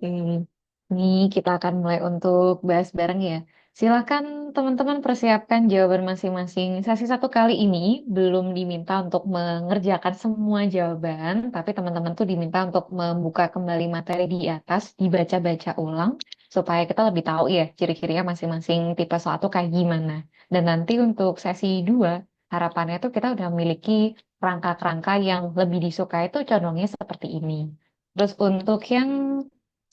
Hmm, Ini kita akan mulai untuk bahas bareng ya. Silakan teman-teman persiapkan jawaban masing-masing. Sesi satu kali ini belum diminta untuk mengerjakan semua jawaban, tapi teman-teman tuh diminta untuk membuka kembali materi di atas, dibaca-baca ulang, supaya kita lebih tahu ya ciri-cirinya masing-masing tipe soal tuh kayak gimana. Dan nanti untuk sesi dua, harapannya tuh kita udah memiliki kerangka-kerangka yang lebih disukai itu condongnya seperti ini. Terus untuk yang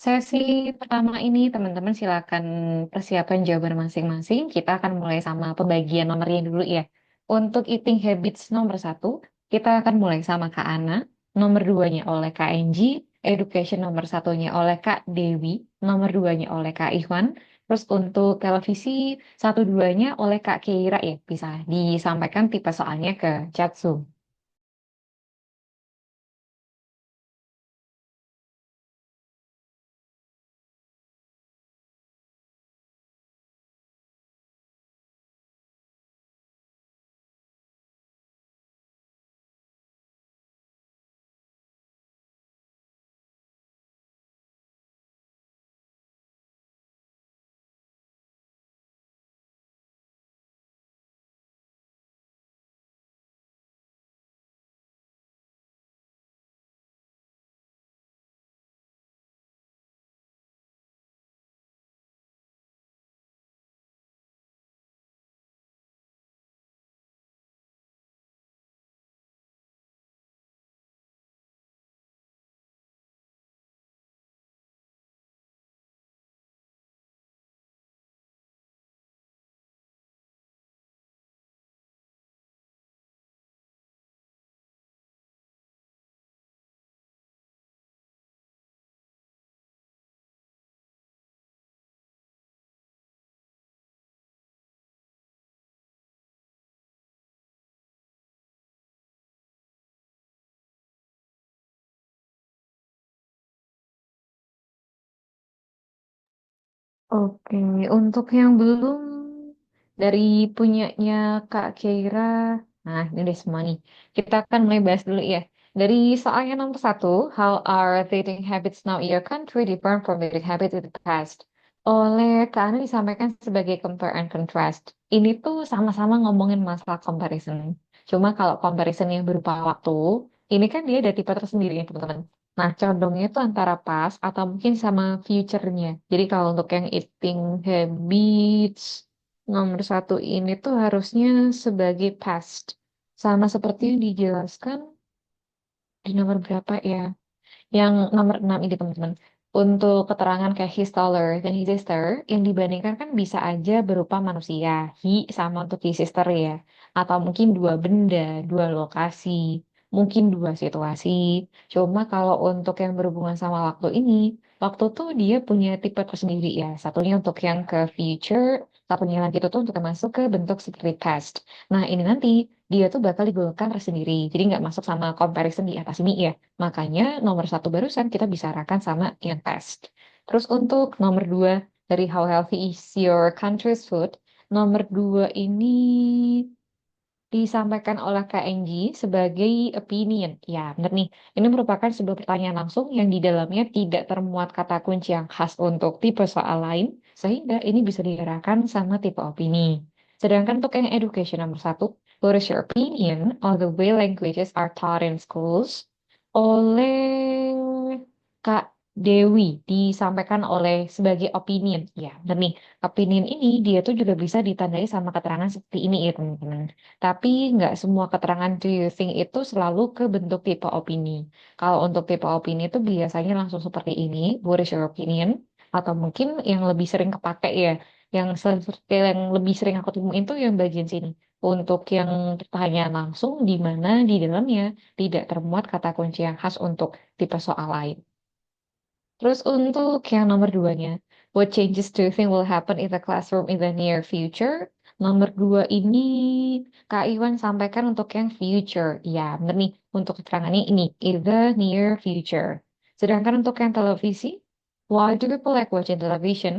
sesi pertama ini, teman-teman silakan persiapkan jawaban masing-masing. Kita akan mulai sama pembagian nomornya dulu ya. Untuk eating habits nomor satu, kita akan mulai sama Kak Ana. Nomor duanya oleh Kak Enji. Education nomor satunya oleh Kak Dewi. Nomor duanya oleh Kak Ikhwan. Terus untuk televisi, satu duanya oleh Kak Keira ya. Bisa disampaikan tipe soalnya ke chat Zoom. Oke, untuk yang belum dari punyanya Kak Keira, nah ini deh semua nih. Kita akan mulai bahas dulu ya. Dari soalnya nomor satu, how are dating habits now in your country different from dating habits in the past? Oleh Kak Ana disampaikan sebagai compare and contrast. Ini tuh sama-sama ngomongin masalah comparison. Cuma kalau comparison yang berupa waktu, ini kan dia ada tipe tersendiri ya teman-teman. Nah, condongnya itu antara pas atau mungkin sama future-nya. Jadi kalau untuk yang eating habits nomor satu ini tuh harusnya sebagai past. Sama seperti yang dijelaskan di nomor berapa ya? Yang nomor 6 ini teman-teman. Untuk keterangan kayak his taller dan his sister, yang dibandingkan kan bisa aja berupa manusia. He sama untuk his sister ya. Atau mungkin dua benda, dua lokasi, mungkin dua situasi. Cuma kalau untuk yang berhubungan sama waktu ini, waktu tuh dia punya tipe tersendiri ya. Satunya untuk yang ke future, satunya lagi itu tuh untuk yang masuk ke bentuk seperti past. Nah ini nanti dia tuh bakal digolongkan tersendiri. Jadi nggak masuk sama comparison di atas ini ya. Makanya nomor satu barusan kita bicarakan sama yang test. Terus untuk nomor dua dari how healthy is your country's food, nomor dua ini disampaikan oleh KNG sebagai opinion. Ya, benar nih. Ini merupakan sebuah pertanyaan langsung yang di dalamnya tidak termuat kata kunci yang khas untuk tipe soal lain, sehingga ini bisa diarahkan sama tipe opini. Sedangkan untuk yang education nomor satu, what is your opinion on the way languages are taught in schools? Oleh Kak Dewi disampaikan oleh sebagai opinion. Ya, benar nih. Opinion ini dia tuh juga bisa ditandai sama keterangan seperti ini ya teman-teman. Tapi nggak semua keterangan do you think itu selalu ke bentuk tipe opini. Kalau untuk tipe opini itu biasanya langsung seperti ini, what is your opinion? Atau mungkin yang lebih sering kepake ya, yang lebih sering aku temuin tuh yang bagian sini. Untuk yang pertanyaan langsung di mana di dalamnya tidak termuat kata kunci yang khas untuk tipe soal lain. Terus untuk yang nomor duanya, what changes do you think will happen in the classroom in the near future? Nomor dua ini Kak Iwan sampaikan untuk yang future. Ya, benar nih. Untuk keterangannya ini, in the near future. Sedangkan untuk yang televisi, why do people like watching television?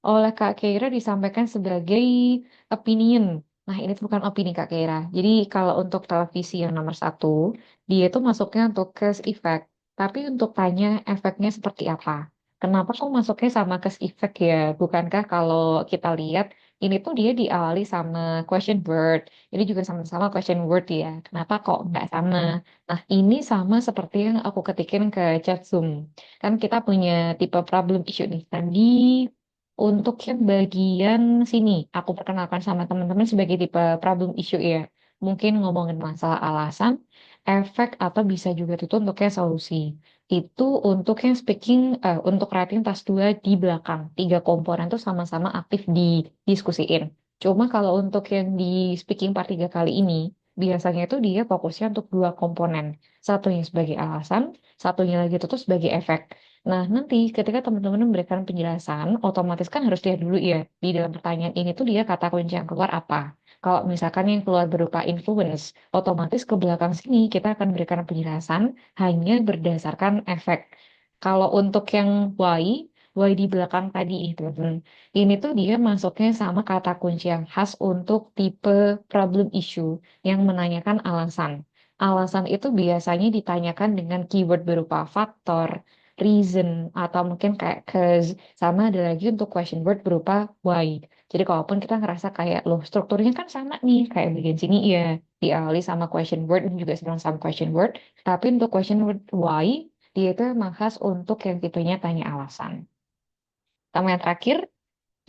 Oleh Kak Keira disampaikan sebagai opinion. Nah, ini tuh bukan opini Kak Keira. Jadi kalau untuk televisi yang nomor satu, dia itu masuknya untuk cause effect. Tapi untuk tanya efeknya seperti apa? kenapa kok masuknya sama cause effect ya? Bukankah kalau kita lihat ini tuh dia diawali sama question word, ini juga sama-sama question word ya. Kenapa kok nggak sama? Nah, ini sama seperti yang aku ketikin ke chat Zoom. Kan kita punya tipe problem issue nih. Tadi untuk yang bagian sini, aku perkenalkan sama teman-teman sebagai tipe problem issue ya. Mungkin ngomongin masalah alasan, efek, atau bisa juga itu untuknya solusi. Itu untuk yang speaking, untuk writing task 2 di belakang. Tiga komponen tuh sama-sama aktif didiskusiin. Cuma kalau untuk yang di speaking part 3 kali ini, biasanya itu dia fokusnya untuk dua komponen. Satunya sebagai alasan, satunya lagi itu tuh sebagai efek. Nah, nanti ketika teman-teman memberikan penjelasan, otomatis kan harus lihat dulu ya, di dalam pertanyaan ini tuh dia kata kunci yang keluar apa. Kalau misalkan yang keluar berupa influence, otomatis ke belakang sini kita akan berikan penjelasan hanya berdasarkan efek. Kalau untuk yang why di belakang tadi itu, ini tuh dia masuknya sama kata kunci yang khas untuk tipe problem issue yang menanyakan alasan. Alasan itu biasanya ditanyakan dengan keyword berupa faktor, reason, atau mungkin kayak cause, sama ada lagi untuk question word berupa why. Jadi kalaupun kita ngerasa kayak loh strukturnya kan sama nih kayak bagian sini ya diawali sama question word dan juga sedang sama question word, tapi untuk question word why dia itu emang khas untuk yang tipenya tanya alasan. Sama yang terakhir,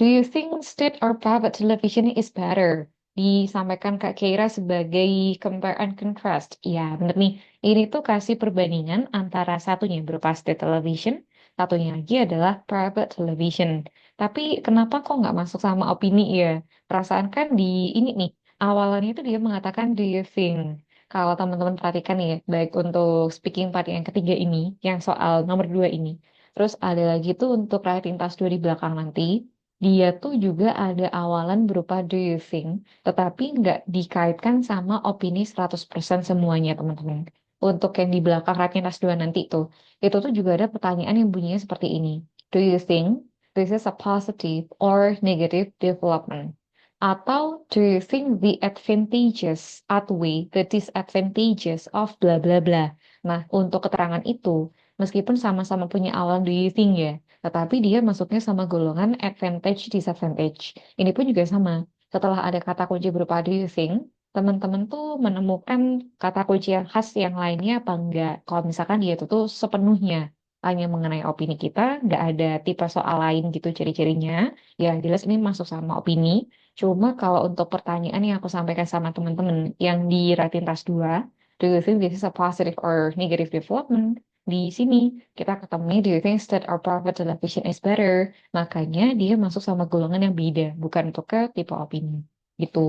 do you think state or private television is better? Disampaikan Kak Keira sebagai compare and contrast. Ya, bener nih. Ini tuh kasih perbandingan antara satunya berupa state television, satunya lagi adalah private television. Tapi kenapa kok nggak masuk sama opini ya? Perasaan kan di ini nih, awalannya itu dia mengatakan do you think. Kalau teman-teman perhatikan nih ya, baik untuk speaking part yang ketiga ini, yang soal nomor dua ini. Terus ada lagi tuh untuk writing task 2 di belakang nanti. Dia tuh juga ada awalan berupa do you think, tetapi nggak dikaitkan sama opini 100% semuanya, teman-teman. Untuk yang di belakang Ratnyas 2 nanti tuh, itu tuh juga ada pertanyaan yang bunyinya seperti ini. Do you think this is a positive or negative development? Atau do you think the advantages outweigh the disadvantages of bla bla bla? Nah, untuk keterangan itu, meskipun sama-sama punya awalan do you think ya, tetapi dia masuknya sama golongan advantage disadvantage. Ini pun juga sama. Setelah ada kata kunci berupa do you think, teman-teman tuh menemukan kata kunci yang khas yang lainnya apa enggak. Kalau misalkan dia itu tuh sepenuhnya hanya mengenai opini kita, nggak ada tipe soal lain gitu ciri-cirinya, ya jelas ini masuk sama opini. Cuma kalau untuk pertanyaan yang aku sampaikan sama teman-teman yang di Rating Tas 2, do you think this is a positive or negative development? Di sini kita ketemu do you think state or private television is better? Makanya dia masuk sama golongan yang beda, bukan untuk ke tipe opini. Gitu.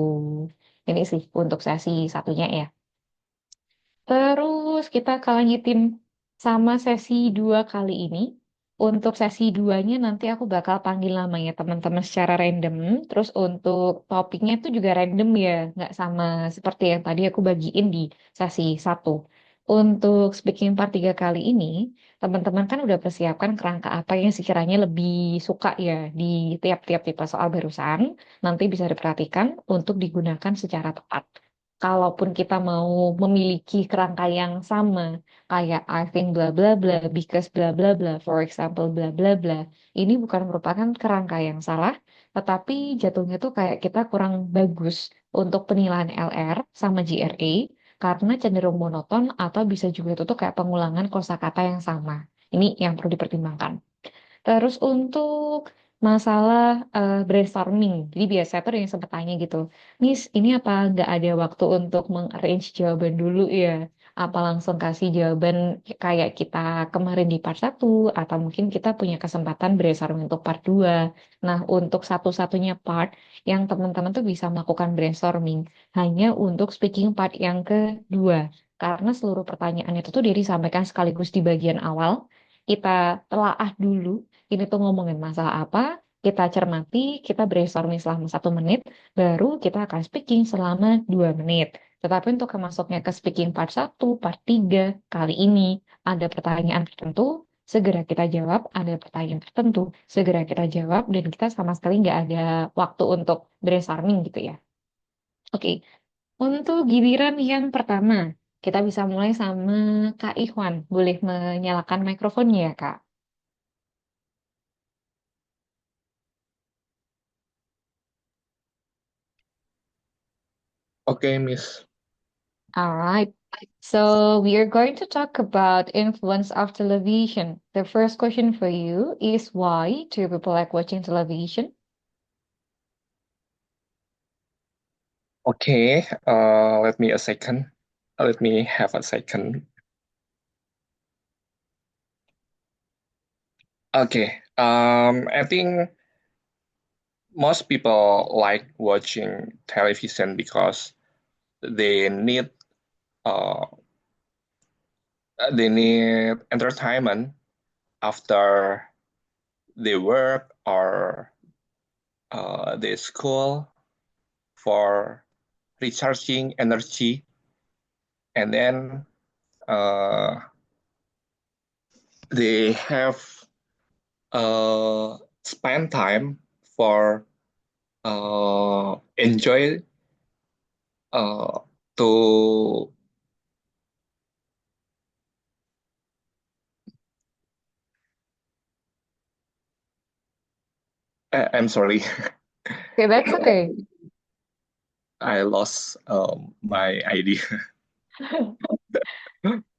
Ini sih untuk sesi satunya ya. Terus kita akan lanjutin sama sesi dua kali ini. Untuk sesi duanya nanti aku bakal panggil namanya teman-teman secara random. Terus untuk topiknya itu juga random ya, nggak sama seperti yang tadi aku bagiin di sesi satu. Untuk speaking part 3 kali ini, teman-teman kan udah persiapkan kerangka apa yang sekiranya lebih suka ya di tiap-tiap tipe soal barusan. Nanti bisa diperhatikan untuk digunakan secara tepat. Kalaupun kita mau memiliki kerangka yang sama, kayak I think bla bla bla, because bla bla bla, for example bla bla bla, ini bukan merupakan kerangka yang salah, tetapi jatuhnya tuh kayak kita kurang bagus untuk penilaian LR sama GRE, karena cenderung monoton atau bisa juga itu tuh kayak pengulangan kosakata yang sama. Ini yang perlu dipertimbangkan. Terus untuk masalah brainstorming, jadi biasa tuh ada yang sempat tanya gitu, Miss, ini apa nggak ada waktu untuk mengarrange jawaban dulu ya? Apa langsung kasih jawaban kayak kita kemarin di part satu, atau mungkin kita punya kesempatan brainstorming untuk part 2. Nah, untuk satu-satunya part yang teman-teman tuh bisa melakukan brainstorming hanya untuk speaking part yang kedua. Karena seluruh pertanyaan itu tuh disampaikan sekaligus di bagian awal, kita telaah dulu ini tuh ngomongin masalah apa, kita cermati, kita brainstorming selama 1 menit, baru kita akan speaking selama 2 menit. Tetapi untuk masuknya ke speaking part satu, part 3, kali ini ada pertanyaan tertentu, segera kita jawab, ada pertanyaan tertentu, segera kita jawab, dan kita sama sekali nggak ada waktu untuk brainstorming gitu ya. Oke, untuk giliran yang pertama, kita bisa mulai sama Kak Ikhwan. Boleh menyalakan mikrofonnya ya, Kak? Okay, Miss. All right. So we are going to talk about influence of television. The first question for you is why do people like watching television? Okay, let me a second. Let me have a second. Okay, I think most people like watching television because they need uh they need entertainment after they work or they school for recharging energy, and then uh, they have spend time for enjoy uh, to I'm sorry. Okay, that's okay. I lost my idea.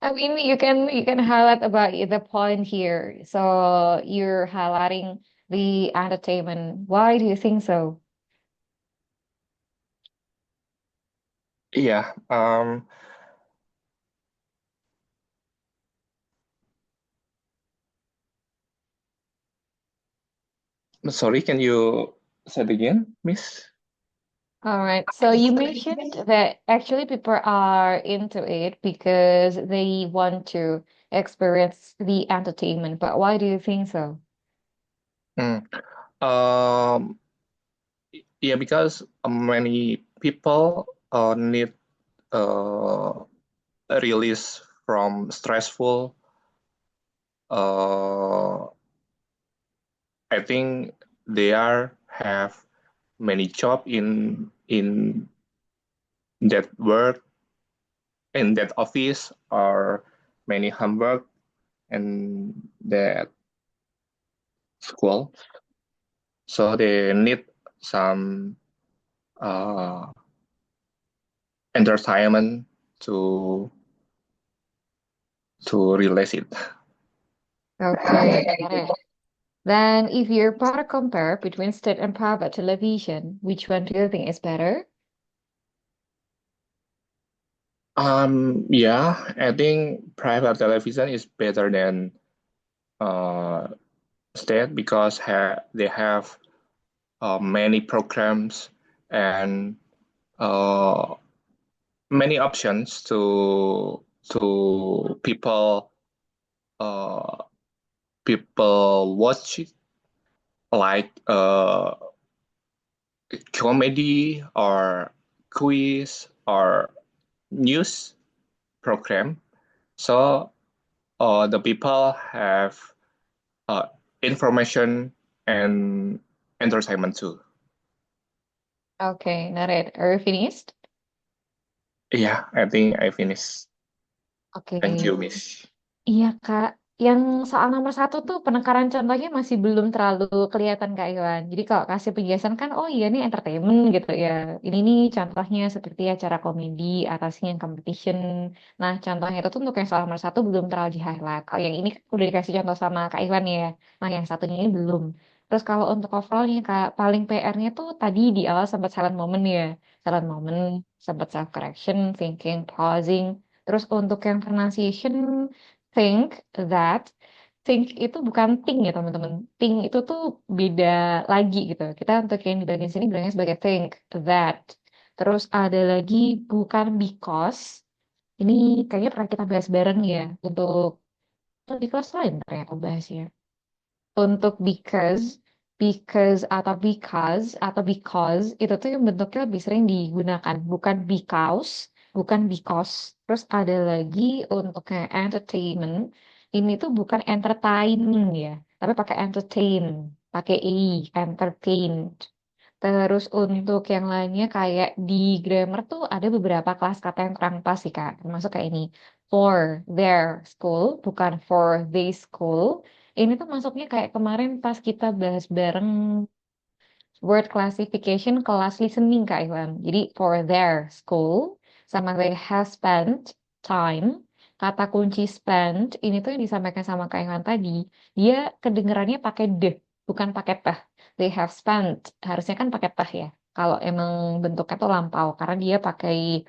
I mean, you can highlight about the point here. So you're highlighting the entertainment. Why do you think so? Yeah. Sorry, can you say it again, Miss? All right. So you mentioned that actually people are into it because they want to experience the entertainment. But why do you think so? Mm. Um, yeah, because many people need uh, a release from stressful. Uh, I think they are have many job in that work in that office or many homework and that school. So they need some uh, entertainment to to release it. Okay, got it. Then if you're about to compare between state and private television, which one do you think is better? Yeah, I think private television is better than uh, state because they have many programs and uh, many options to uh, people watch it, like comedy or quiz or news program. So the people have uh, information and entertainment too. Okay, not it. Are you finished? Yeah, I think I finished. Thank Okay. you, Miss. Iya, Kak. Yang soal nomor satu tuh penekanan contohnya masih belum terlalu kelihatan, Kak Iwan. Jadi kalau kasih penjelasan kan, oh iya nih entertainment gitu ya. Ini nih contohnya seperti acara komedi, atasnya yang competition. Nah, contohnya itu tuh untuk yang soal nomor satu belum terlalu di-highlight. Kalau yang ini kan udah dikasih contoh sama Kak Iwan ya. Nah, yang satunya ini belum. Terus kalau untuk overallnya, Kak, paling PR-nya tuh tadi di awal sempat silent moment ya. Silent moment, sempat self-correction, thinking, pausing. Terus untuk yang pronunciation, think that think itu bukan think ya teman-teman. Think itu tuh beda lagi gitu. Kita untuk yang di bagian sini bilangnya sebagai think that. Terus ada lagi bukan because. Ini kayaknya pernah kita bahas bareng ya untuk di kelas lain ternyata bahasnya. Untuk because itu tuh yang bentuknya lebih sering digunakan, bukan because. Terus ada lagi untuk kayak entertainment, ini tuh bukan entertaining ya, tapi pakai entertain, pakai entertain. Terus untuk yang lainnya kayak di grammar tuh ada beberapa kelas kata yang kurang pas sih Kak. Termasuk kayak ini. For their school, bukan for they school. Ini tuh masuknya kayak kemarin pas kita bahas bareng word classification kelas listening Kak Iwan. Jadi for their school sama they have spent time, kata kunci spent ini tuh yang disampaikan sama Kak Iwan tadi, dia kedengarannya pakai de, bukan pakai teh. They have spent, harusnya kan pakai teh ya. Kalau emang bentuknya tuh lampau, karena dia pakai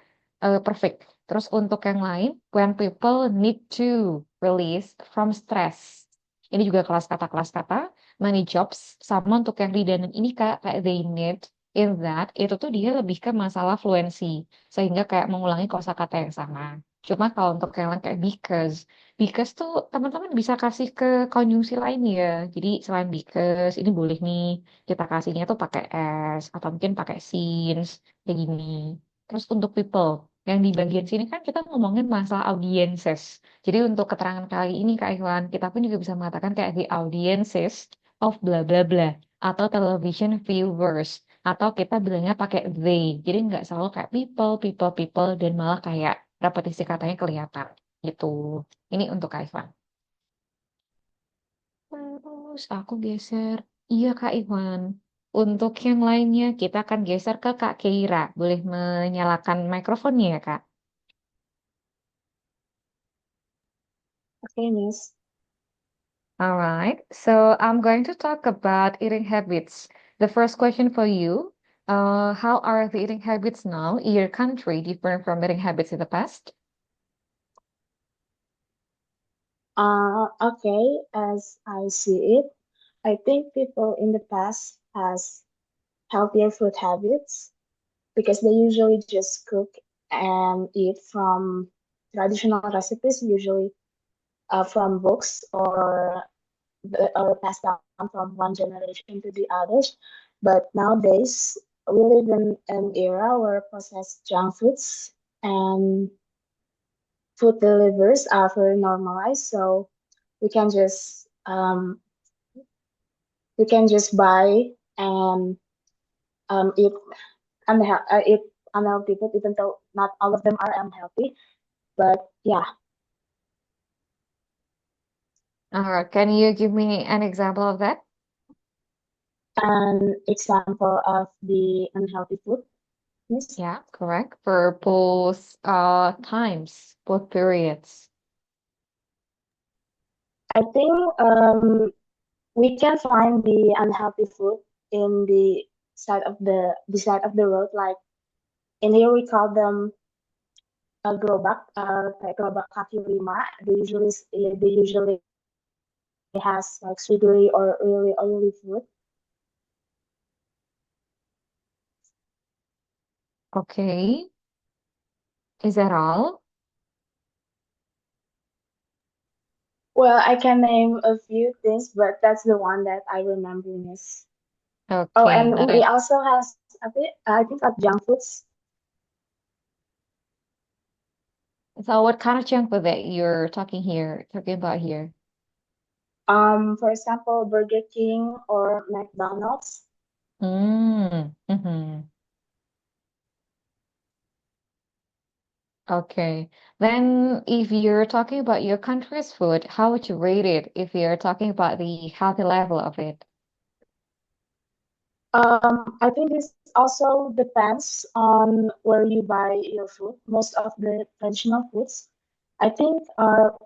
perfect. Terus untuk yang lain, when people need to release from stress. Ini juga kelas kata money jobs sama untuk yang redundant ini kak kayak they need in that itu tuh dia lebih ke masalah fluency sehingga kayak mengulangi kosakata yang sama. Cuma kalau untuk yang lain kayak because tuh teman-teman bisa kasih ke konjungsi lain ya. Jadi selain because ini boleh nih kita kasihnya tuh pakai s atau mungkin pakai since kayak gini. Terus untuk people yang di bagian sini kan kita ngomongin masalah audiences. Jadi untuk keterangan kali ini Kak Iwan, kita pun juga bisa mengatakan kayak the audiences of bla bla bla atau television viewers atau kita bilangnya pakai they. Jadi nggak selalu kayak people dan malah kayak repetisi katanya kelihatan gitu. Ini untuk Kak Iwan. Terus aku geser. Iya Kak Iwan. Untuk yang lainnya kita akan geser ke Kak Keira. Boleh menyalakan mikrofonnya ya Kak? Okay, Miss. All right. So I'm going to talk about eating habits. The first question for you, how are the eating habits now in your country different from eating habits in the past? Okay, as I see it, I think people in the past has healthier food habits because they usually just cook and eat from traditional recipes, usually from books or passed down from one generation to the others. But nowadays, we live in an era where processed junk foods and food delivers are very normalized. So we can just buy and eat eat unhealthy food, even though not all of them are unhealthy. But yeah, All right. Can you give me an example of that? an example of the unhealthy food, Miss. Yeah, correct. For both times, both periods. I think we can find the unhealthy food in the side of the road. Like in here, we call them gerobak, kayak gerobak kaki lima. They usually has like sugary or really oily food. Okay. Is that all? Well, I can name a few things, but that's the one that I remember, Miss. Oh, Okay, and that we is. also has a bit, I think, of junk foods. So what kind of junk food that you're talking about here? For example, Burger King or McDonald's. Mm-hmm. Okay. Then if you're talking about your country's food, how would you rate it if you're talking about the healthy level of it? I think this also depends on where you buy your food. Most of the traditional foods, I think, are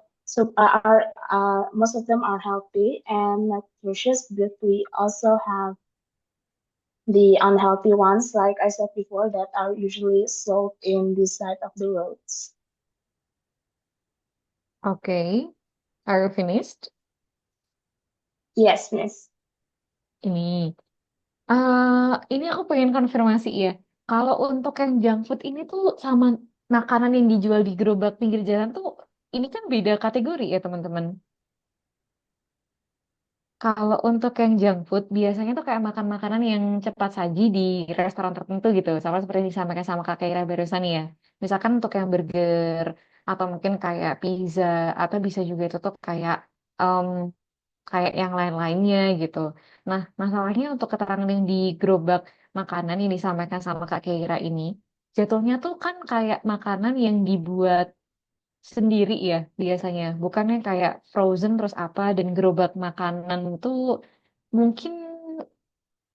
most of them are healthy and nutritious, but we also have the unhealthy ones, like I said before, that are usually sold in the side of the roads. Okay. Are you finished? Yes, Miss. Ini. Ini aku pengen konfirmasi ya. Kalau untuk yang junk food ini tuh sama makanan yang dijual di gerobak pinggir jalan tuh ini kan beda kategori ya teman-teman. Kalau untuk yang junk food, biasanya tuh kayak makan makanan yang cepat saji di restoran tertentu gitu. Sama seperti disampaikan sama Kak Ira barusan ya. Misalkan untuk yang burger, atau mungkin kayak pizza, atau bisa juga itu tuh em, kayak yang lain-lainnya gitu. Nah, masalahnya untuk keterangan yang di gerobak makanan yang disampaikan sama Kak Ira ini, jatuhnya tuh kan kayak makanan yang dibuat sendiri ya biasanya, bukannya kayak frozen terus apa dan gerobak makanan itu mungkin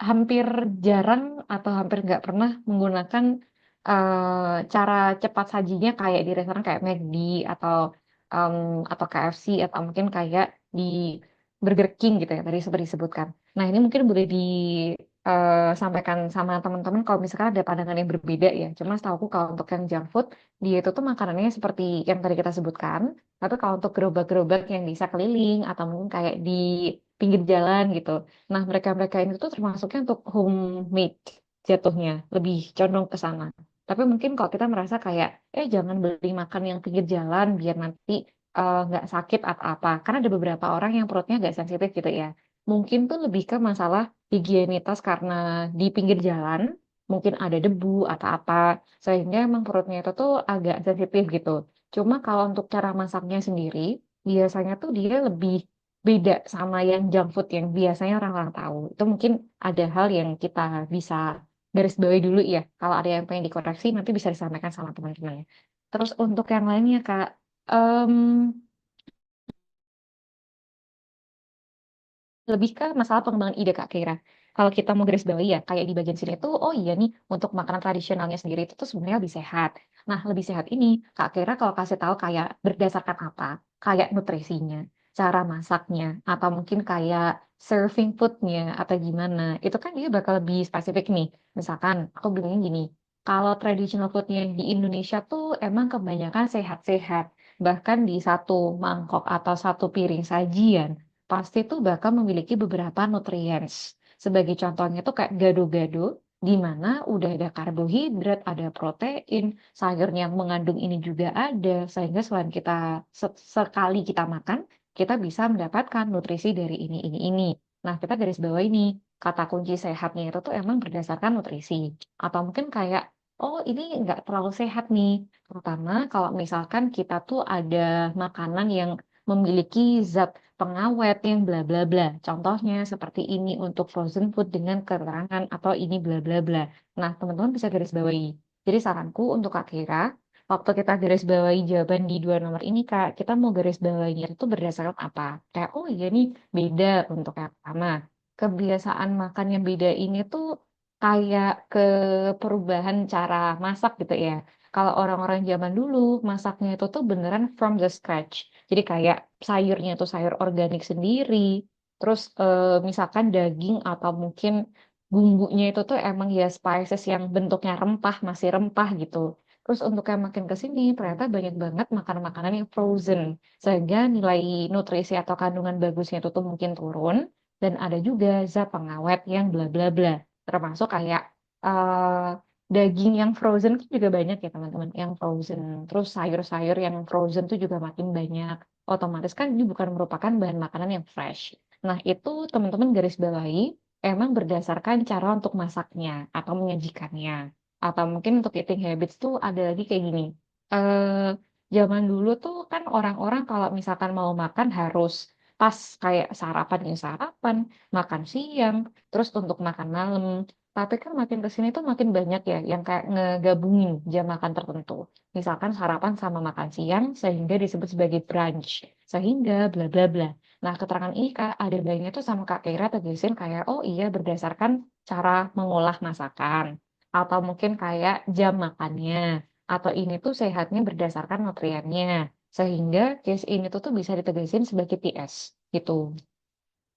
hampir jarang atau hampir nggak pernah menggunakan cara cepat sajinya kayak di restoran kayak McD atau em, atau KFC atau mungkin kayak di Burger King gitu ya tadi seperti disebutkan. Nah ini mungkin boleh disampaikan sama teman-teman kalau misalkan ada pandangan yang berbeda ya. Cuma setahu aku kalau untuk yang junk food dia itu tuh makanannya seperti yang tadi kita sebutkan. Tapi kalau untuk gerobak-gerobak yang bisa keliling atau mungkin kayak di pinggir jalan gitu. Nah, mereka-mereka ini tuh termasuknya untuk homemade jatuhnya, lebih condong ke sana. Tapi mungkin kalau kita merasa kayak, jangan beli makan yang pinggir jalan biar nanti nggak sakit atau apa. Karena ada beberapa orang yang perutnya nggak sensitif gitu ya. Mungkin tuh lebih ke masalah higienitas karena di pinggir jalan mungkin ada debu atau apa. Sehingga emang perutnya itu tuh agak sensitif gitu. Cuma kalau untuk cara masaknya sendiri, biasanya tuh dia lebih beda sama yang junk food yang biasanya orang-orang tahu. Itu mungkin ada hal yang kita bisa garis bawahi dulu ya. Kalau ada yang pengen dikoreksi, nanti bisa disampaikan sama teman-teman ya. Terus untuk yang lainnya, Kak, em, lebih ke masalah pengembangan ide Kak Kira. Kalau kita mau garis bawahi ya, kayak di bagian sini tuh, oh iya nih, untuk makanan tradisionalnya sendiri itu tuh sebenarnya lebih sehat. Nah, lebih sehat ini, Kak Kira kalau kasih tahu kayak berdasarkan apa? Kayak nutrisinya, cara masaknya, atau mungkin kayak serving foodnya, atau gimana. Itu kan dia bakal lebih spesifik nih. Misalkan, aku bilangnya gini, kalau traditional foodnya di Indonesia tuh emang kebanyakan sehat-sehat. Bahkan di satu mangkok atau satu piring sajian, pasti tuh bakal memiliki beberapa nutrients. Sebagai contohnya tuh kayak gado-gado, di mana udah ada karbohidrat, ada protein, sayurnya yang mengandung ini juga ada, sehingga selain kita sekali kita makan, kita bisa mendapatkan nutrisi dari ini. Nah, kita garis bawah ini, kata kunci sehatnya itu tuh emang berdasarkan nutrisi. Atau mungkin kayak, oh ini nggak terlalu sehat nih, terutama kalau misalkan kita tuh ada makanan yang memiliki zat pengawet yang bla bla bla. Contohnya seperti ini untuk frozen food dengan keterangan atau ini bla bla bla. Nah, teman-teman bisa garis bawahi. Jadi saranku untuk Kak Kira, waktu kita garis bawahi jawaban di dua nomor ini Kak, kita mau garis bawahinya itu berdasarkan apa? Kayak, oh iya nih beda untuk yang pertama. Kebiasaan makan yang beda ini tuh kayak ke perubahan cara masak gitu ya. Kalau orang-orang zaman dulu masaknya itu tuh beneran from the scratch. Jadi kayak sayurnya tuh sayur organik sendiri. Terus misalkan daging atau mungkin bumbunya itu tuh emang ya spices yang bentuknya rempah, masih rempah gitu. Terus untuk yang makin ke sini ternyata banyak banget makanan-makanan yang frozen. Sehingga nilai nutrisi atau kandungan bagusnya itu tuh mungkin turun. Dan ada juga zat pengawet yang bla bla bla. Termasuk kayak eh, daging yang frozen kan juga banyak ya teman-teman. Yang frozen. Terus sayur-sayur yang frozen tuh juga makin banyak. Otomatis kan ini bukan merupakan bahan makanan yang fresh. Nah, itu teman-teman garis bawahi emang berdasarkan cara untuk masaknya atau menyajikannya. Atau mungkin untuk eating habits tuh ada lagi kayak gini. Eh, zaman dulu tuh kan orang-orang kalau misalkan mau makan harus pas kayak sarapan ya sarapan, makan siang, terus untuk makan malam. Tapi kan makin ke sini tuh makin banyak ya yang kayak ngegabungin jam makan tertentu. Misalkan sarapan sama makan siang sehingga disebut sebagai brunch. Sehingga bla bla bla. Nah, keterangan ini Kak ada baiknya tuh sama Kak Kira tegasin kayak oh iya berdasarkan cara mengolah masakan atau mungkin kayak jam makannya atau ini tuh sehatnya berdasarkan nutriennya. Sehingga case ini tuh bisa ditegasin sebagai TS gitu.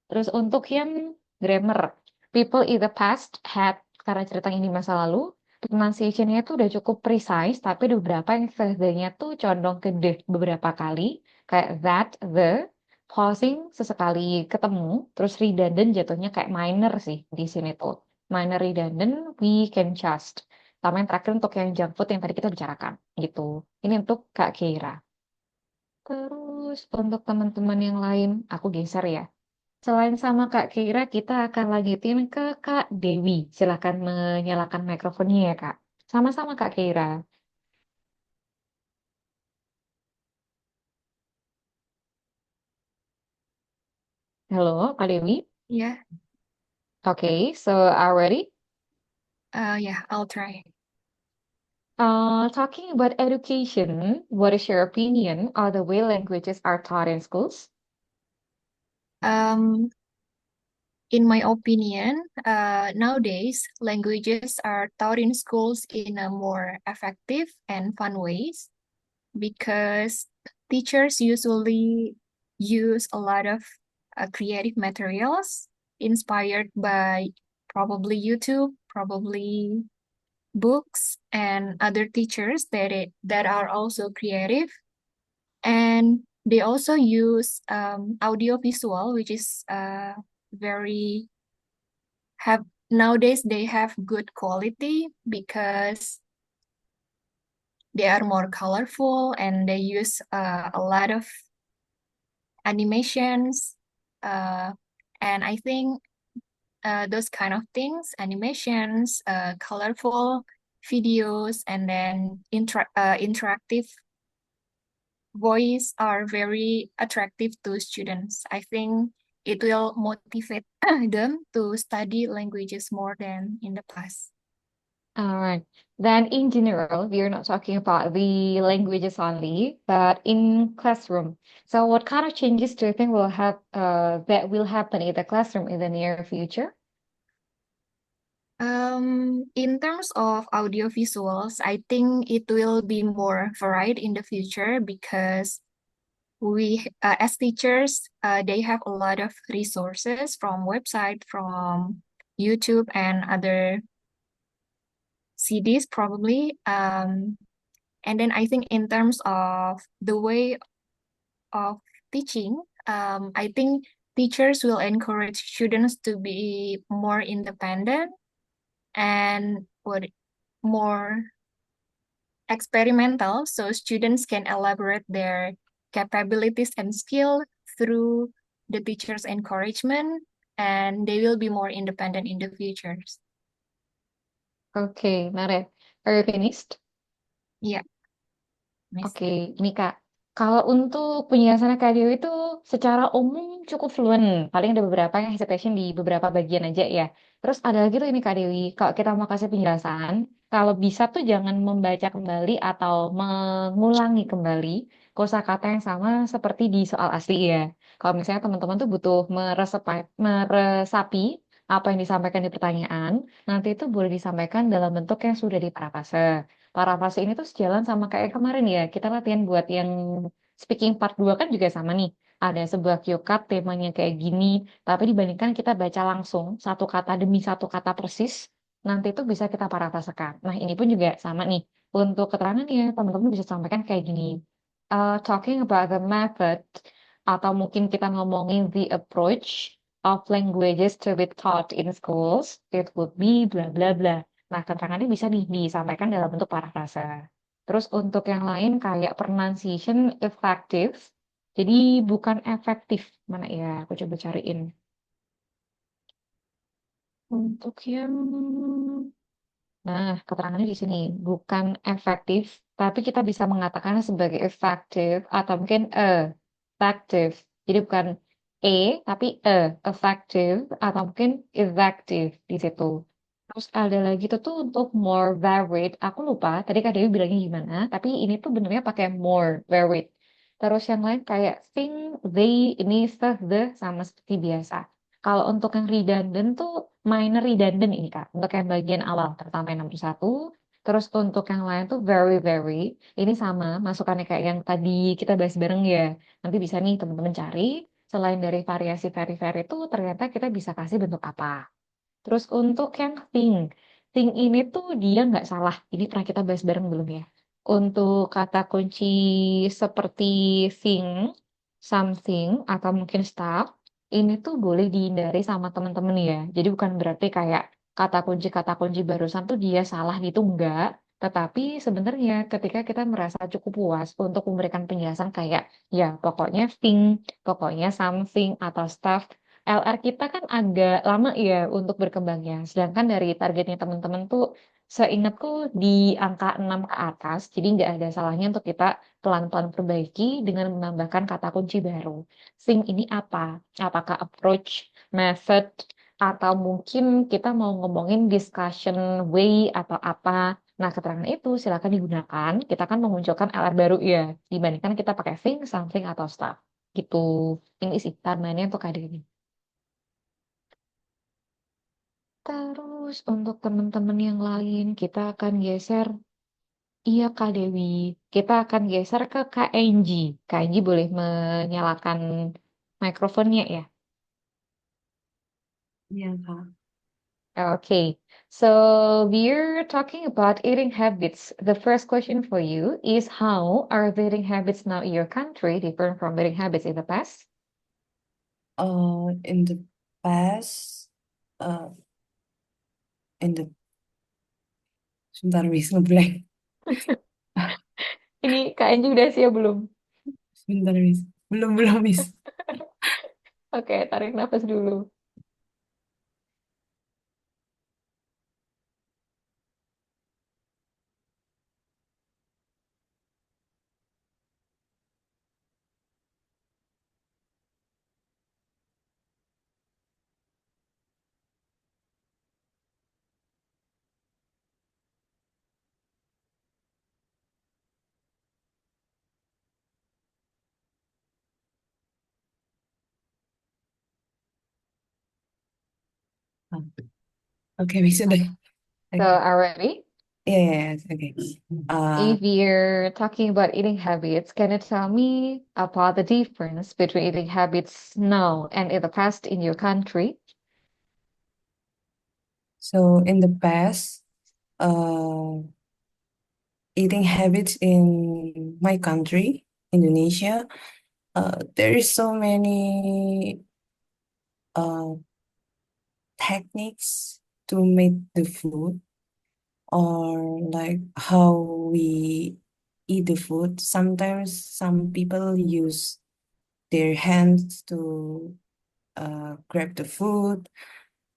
Terus untuk yang grammar, people in the past had, karena cerita ini masa lalu, pronunciation-nya tuh udah cukup precise, tapi ada beberapa yang selesainya tuh condong ke the beberapa kali, kayak that, the, pausing sesekali ketemu, terus redundant jatuhnya kayak minor sih di sini tuh. Minor redundant, we can just. Sama yang terakhir untuk yang junk food yang tadi kita bicarakan, gitu. Ini untuk Kak Keira. Terus untuk teman-teman yang lain, aku geser ya. Selain sama Kak Kira, kita akan lanjutin ke Kak Dewi. Silakan menyalakan mikrofonnya ya, Kak. Sama-sama Kak Kira. Halo, Kak Dewi. Yeah, Okay, so are ready? yeah, I'll try. Talking about education, what is your opinion on the way languages are taught in schools? Um, in my opinion, nowadays languages are taught in schools in a more effective and fun ways because teachers usually use a lot of creative materials inspired by probably YouTube, probably books, and other teachers that are also creative. And they also use audio visual, which is very have nowadays they have good quality because they are more colorful and they use a lot of animations. Uh, and I think those kind of things, animations, colorful videos, and then interactive voice are very attractive to students. I think it will motivate them to study languages more than in the past. All right. Then in general, we are not talking about the languages only, but in classroom. So what kind of changes do you think will have that will happen in the classroom in the near future? In terms of audio visuals, I think it will be more varied in the future because as teachers, they have a lot of resources from website, from YouTube and other CDs probably. And then I think in terms of the way of teaching, I think teachers will encourage students to be more independent and more experimental, so students can elaborate their capabilities and skill through the teacher's encouragement, and they will be more independent in the futures. Okay, Nare, are you finished? Yeah, nice. Oke, ini Kak. Kalau untuk penjelasannya Kak Dewi itu secara umum cukup fluen. Paling ada beberapa yang hesitation di beberapa bagian aja ya. Terus ada lagi tuh ini Kak Dewi, kalau kita mau kasih penjelasan, kalau bisa tuh jangan membaca kembali atau mengulangi kembali kosakata yang sama seperti di soal asli ya. Kalau misalnya teman-teman tuh butuh meresapi apa yang disampaikan di pertanyaan, nanti itu boleh disampaikan dalam bentuk yang sudah diparafase. Parafase ini tuh sejalan sama kayak kemarin ya. Kita latihan buat yang speaking part 2 kan juga sama nih. Ada sebuah cue card temanya kayak gini. Tapi dibandingkan kita baca langsung satu kata demi satu kata persis. Nanti itu bisa kita parafrasekan. Nah ini pun juga sama nih. Untuk keterangan ya teman-teman bisa sampaikan kayak gini. Talking about the method. Atau mungkin kita ngomongin the approach of languages to be taught in schools. It would be bla bla bla. Nah, keterangannya bisa disampaikan dalam bentuk parafrase. Terus untuk yang lain kayak pronunciation effective, jadi bukan efektif. Mana ya? Aku coba cariin. Untuk yang Nah, keterangannya di sini bukan efektif, tapi kita bisa mengatakannya sebagai effective atau mungkin effective. Jadi bukan tapi effective atau mungkin effective di situ. Terus ada lagi tuh untuk more varied. Aku lupa tadi Kak Dewi bilangnya gimana, tapi ini tuh benernya pakai more varied. Terus yang lain kayak thing, they, ini, the sama seperti biasa. Kalau untuk yang redundant tuh minor redundant ini Kak. Untuk yang bagian awal terutama yang 61. Terus untuk yang lain tuh very very. Ini sama masukannya kayak yang tadi kita bahas bareng ya. Nanti bisa nih teman-teman cari. Selain dari variasi very very itu ternyata kita bisa kasih bentuk apa. Terus untuk yang thing ini tuh dia nggak salah. Ini pernah kita bahas bareng belum ya? Untuk kata kunci seperti thing, something, atau mungkin stuff, ini tuh boleh dihindari sama teman-teman ya. Jadi bukan berarti kayak kata kunci barusan tuh dia salah gitu enggak. Tetapi sebenarnya ketika kita merasa cukup puas untuk memberikan penjelasan kayak ya pokoknya thing, pokoknya something atau stuff, LR kita kan agak lama ya untuk berkembangnya. Sedangkan dari targetnya teman-teman tuh seingatku di angka 6 ke atas. Jadi nggak ada salahnya untuk kita pelan-pelan perbaiki dengan menambahkan kata kunci baru. Sing ini apa? Apakah approach, method, atau mungkin kita mau ngomongin discussion way atau apa. Nah, keterangan itu silakan digunakan. Kita kan memunculkan LR baru ya. Dibandingkan kita pakai thing, something, atau stuff. Gitu. Ini sih tambahannya untuk kali ini. Terus untuk teman-teman yang lain, kita akan geser. Iya, Kak Dewi. Kita akan geser ke KNG. KNG boleh menyalakan mikrofonnya ya. Iya, Kak. Okay. So we're talking about eating habits. The first question for you is how are the eating habits now in your country different from eating habits in the past? In the past, uh, in the sebentar Miss ngeblank. Ini KNG udah siap belum? Sebentar Miss. Belum Miss. Oke, tarik nafas dulu. Ah, Oke Miss udah. So, Oke. are ready? Yes, oke. If you're talking about eating habits, can you tell me about the difference between eating habits now and in the past in your country? So in the past, uh, eating habits in my country, Indonesia, there is so many uh, techniques to make the food or like how we eat the food. Sometimes some people use their hands to grab the food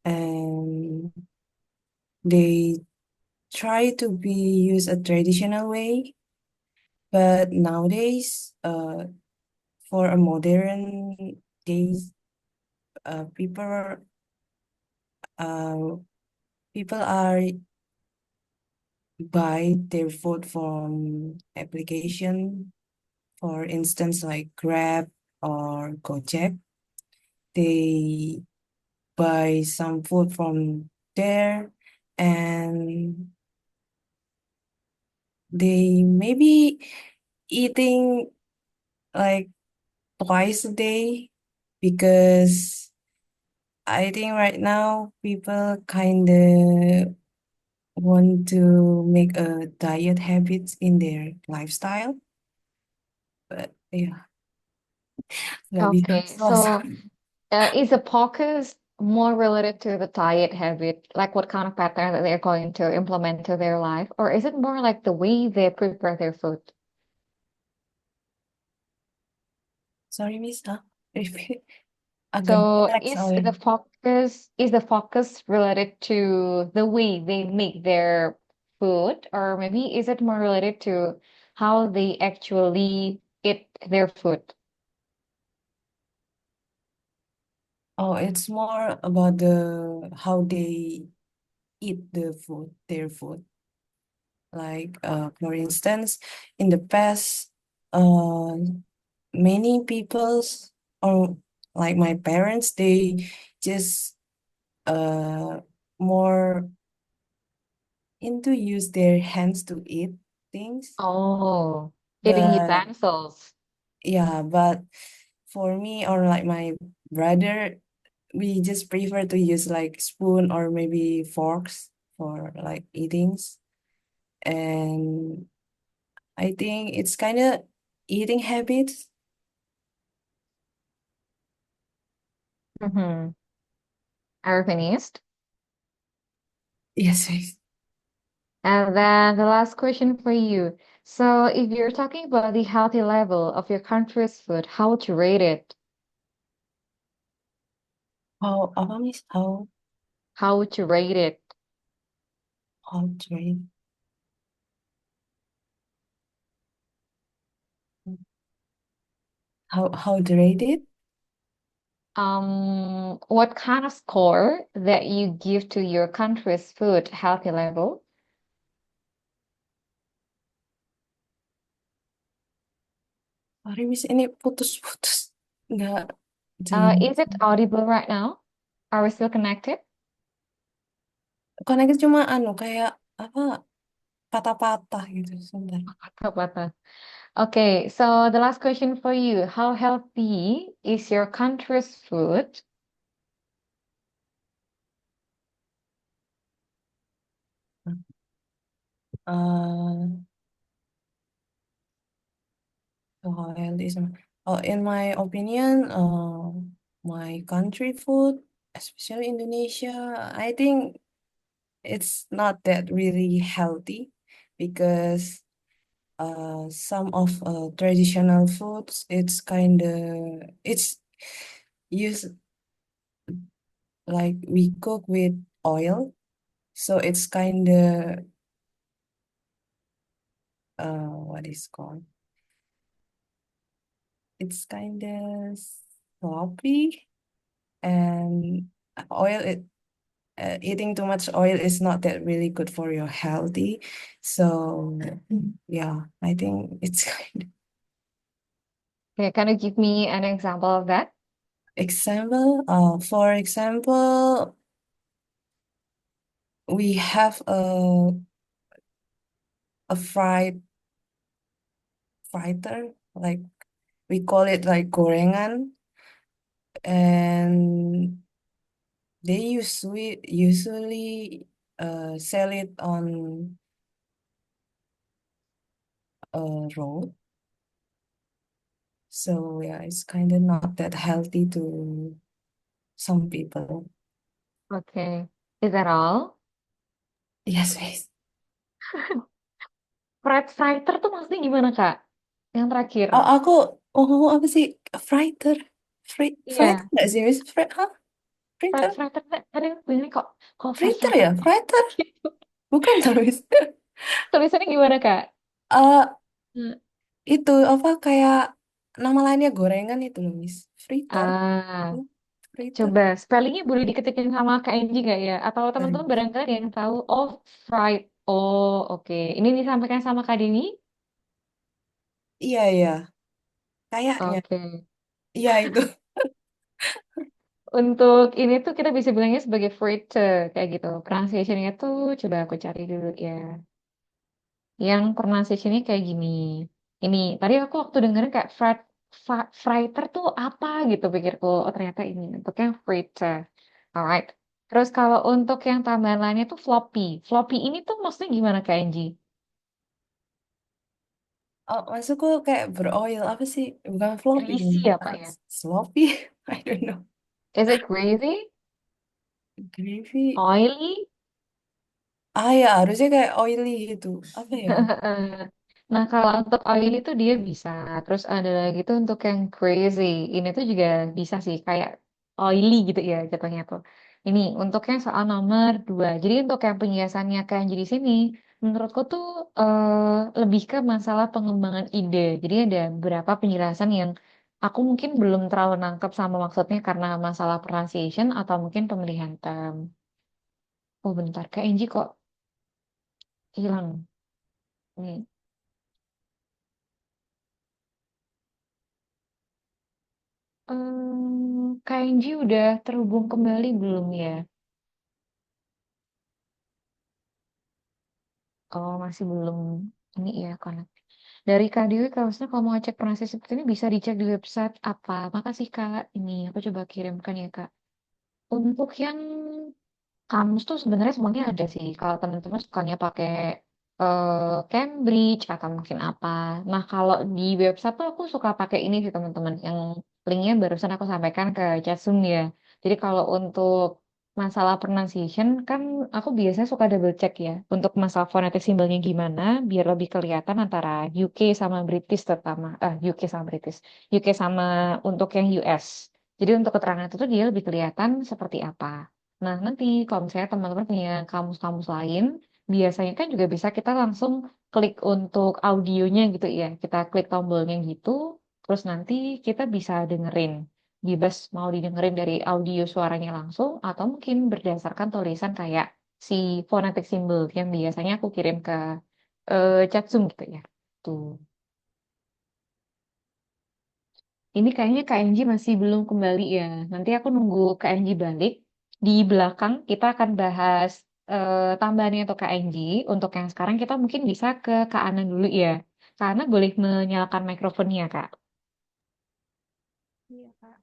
and they try to be use a traditional way. But nowadays, for a modern days, people uh, people are buy their food from application, for instance, like Grab or Gojek. They buy some food from there and they maybe eating like twice a day because I think right now people kind of want to make a diet habits in their lifestyle. But yeah, nggak bisa Okay, selesai. so is the focus more related to the diet habit, like what kind of pattern that they're going to implement to their life, or is it more like the way they prepare their food? Sorry, Miss. Repeat. Agak So jelek soalnya. is the focus related to the way they make their food, or maybe is it more related to how they actually eat their food? Oh, it's more about the how they eat the food, their food. Like, for instance, in the past, uh, many people's or like my parents, they just uh more into use their hands to eat things. Oh, eating But utensils. yeah, but for me or like my brother, we just prefer to use like spoon or maybe forks for like eatings. And I think it's kind of eating habits. Mm-hmm. Are you finished? Yes, yes. And then the last question for you. So, if you're talking about the healthy level of your country's food, how would you rate it? How apa Miss? How would you rate it? How to rate? How to rate it? What kind of score that you give to your country's food healthy level? Sorry Miss, ini putus-putus. Nggak jelas. Is it audible right now? Are we still connected? connected cuma kayak apa patah-patah gitu sebentar. Patah-patah. Okay, so the last question for you. How healthy is your country's food? Uh, in my opinion, my country food, especially Indonesia, I think it's not that really healthy because some of traditional foods, it's used like we cook with oil, so it's kind of what is called? It's kind of sloppy and oil it eating too much oil is not that really good for your healthy. So yeah, I think it's kind of Okay, can you give me an example of that? example. For example, we have a friter, like we call it like gorengan, and they usually sell it on a road. So yeah, it's kind of not that healthy to some people. Okay, is that all? Yes, guys. Fried fritter tuh maksudnya gimana, Kak? Yang terakhir. Aku ngomong apa sih? Friter. Friter Iya, nggak sih, Miss? Hah? fried Friter? fritter. Ada yang begini kok fried Friter fritter ya? kok Friter? gitu. Bukan tuh, Miss. Tulisannya gimana, Kak? Eh, Hmm. itu apa kayak nama lainnya gorengan itu loh, Miss. Friter. Ah, Hmm, Friter. coba spellingnya boleh diketikin sama Kak Enji nggak ya? Atau teman-teman Sorry. barangkali ada yang tahu. Oh, fried. Oh, oke. Ini disampaikan sama Kak Dini? Iya, iya. Kayaknya. Oke. Iya, itu. Untuk ini tuh kita bisa bilangnya sebagai fritter kayak gitu. Pronunciation-nya tuh coba aku cari dulu ya. Yang pronunciation-nya kayak gini. Ini tadi aku waktu dengerin kayak fritter tuh apa gitu pikirku. Oh ternyata ini untuk yang fritter. Alright. Terus kalau untuk yang tambahan lainnya tuh floppy. Floppy ini tuh maksudnya gimana Kak Angie? Oh, maksudku kayak beroil apa sih? Bukan floppy dong. Greasy apa ya? Sloppy? I don't know. Is it greasy? Gravy. Oily? Ah ya, harusnya kayak oily gitu. Apa ya? Nah, kalau untuk oil itu dia bisa. Terus ada lagi tuh untuk yang crazy. Ini tuh juga bisa sih, kayak oily gitu ya jatuhnya tuh. Ini untuk yang soal nomor 2. Jadi untuk yang penjelasannya kayak yang di sini, menurutku tuh lebih ke masalah pengembangan ide. Jadi ada beberapa penjelasan yang aku mungkin belum terlalu nangkep sama maksudnya karena masalah pronunciation atau mungkin pemilihan term. Oh bentar, kayak Angie kok hilang. Nih. Kak Angie udah terhubung kembali belum ya? Oh, masih belum ini ya connect. Dari Kak Dewi, kalau misalnya kalau mau ngecek pronunciasi seperti ini bisa dicek di website apa. Makasih Kak. Ini aku coba kirimkan ya Kak. Untuk yang kamus tuh sebenarnya semuanya ada sih. Kalau teman-teman sukanya pakai Cambridge atau mungkin apa. Nah, kalau di website tuh aku suka pakai ini sih teman-teman. Yang linknya barusan aku sampaikan ke Chatroom ya. Jadi kalau untuk masalah pronunciation kan aku biasanya suka double check ya. Untuk masalah phonetic simbolnya gimana biar lebih kelihatan antara UK sama British terutama. UK sama British. UK sama untuk yang US. Jadi untuk keterangan itu tuh dia lebih kelihatan seperti apa. Nah, nanti kalau misalnya teman-teman punya kamus-kamus lain, biasanya kan juga bisa kita langsung klik untuk audionya gitu ya. Kita klik tombolnya gitu, terus nanti kita bisa dengerin. Bebas mau didengerin dari audio suaranya langsung, atau mungkin berdasarkan tulisan kayak si phonetic symbol yang biasanya aku kirim ke chat Zoom gitu ya. Tuh. Ini kayaknya KNG masih belum kembali ya. Nanti aku nunggu KNG balik. Di belakang kita akan bahas tambahannya untuk Kak Angie, untuk yang sekarang kita mungkin bisa ke Kak Ana dulu ya. Kak Ana boleh menyalakan mikrofonnya, Kak. Iya, Kak.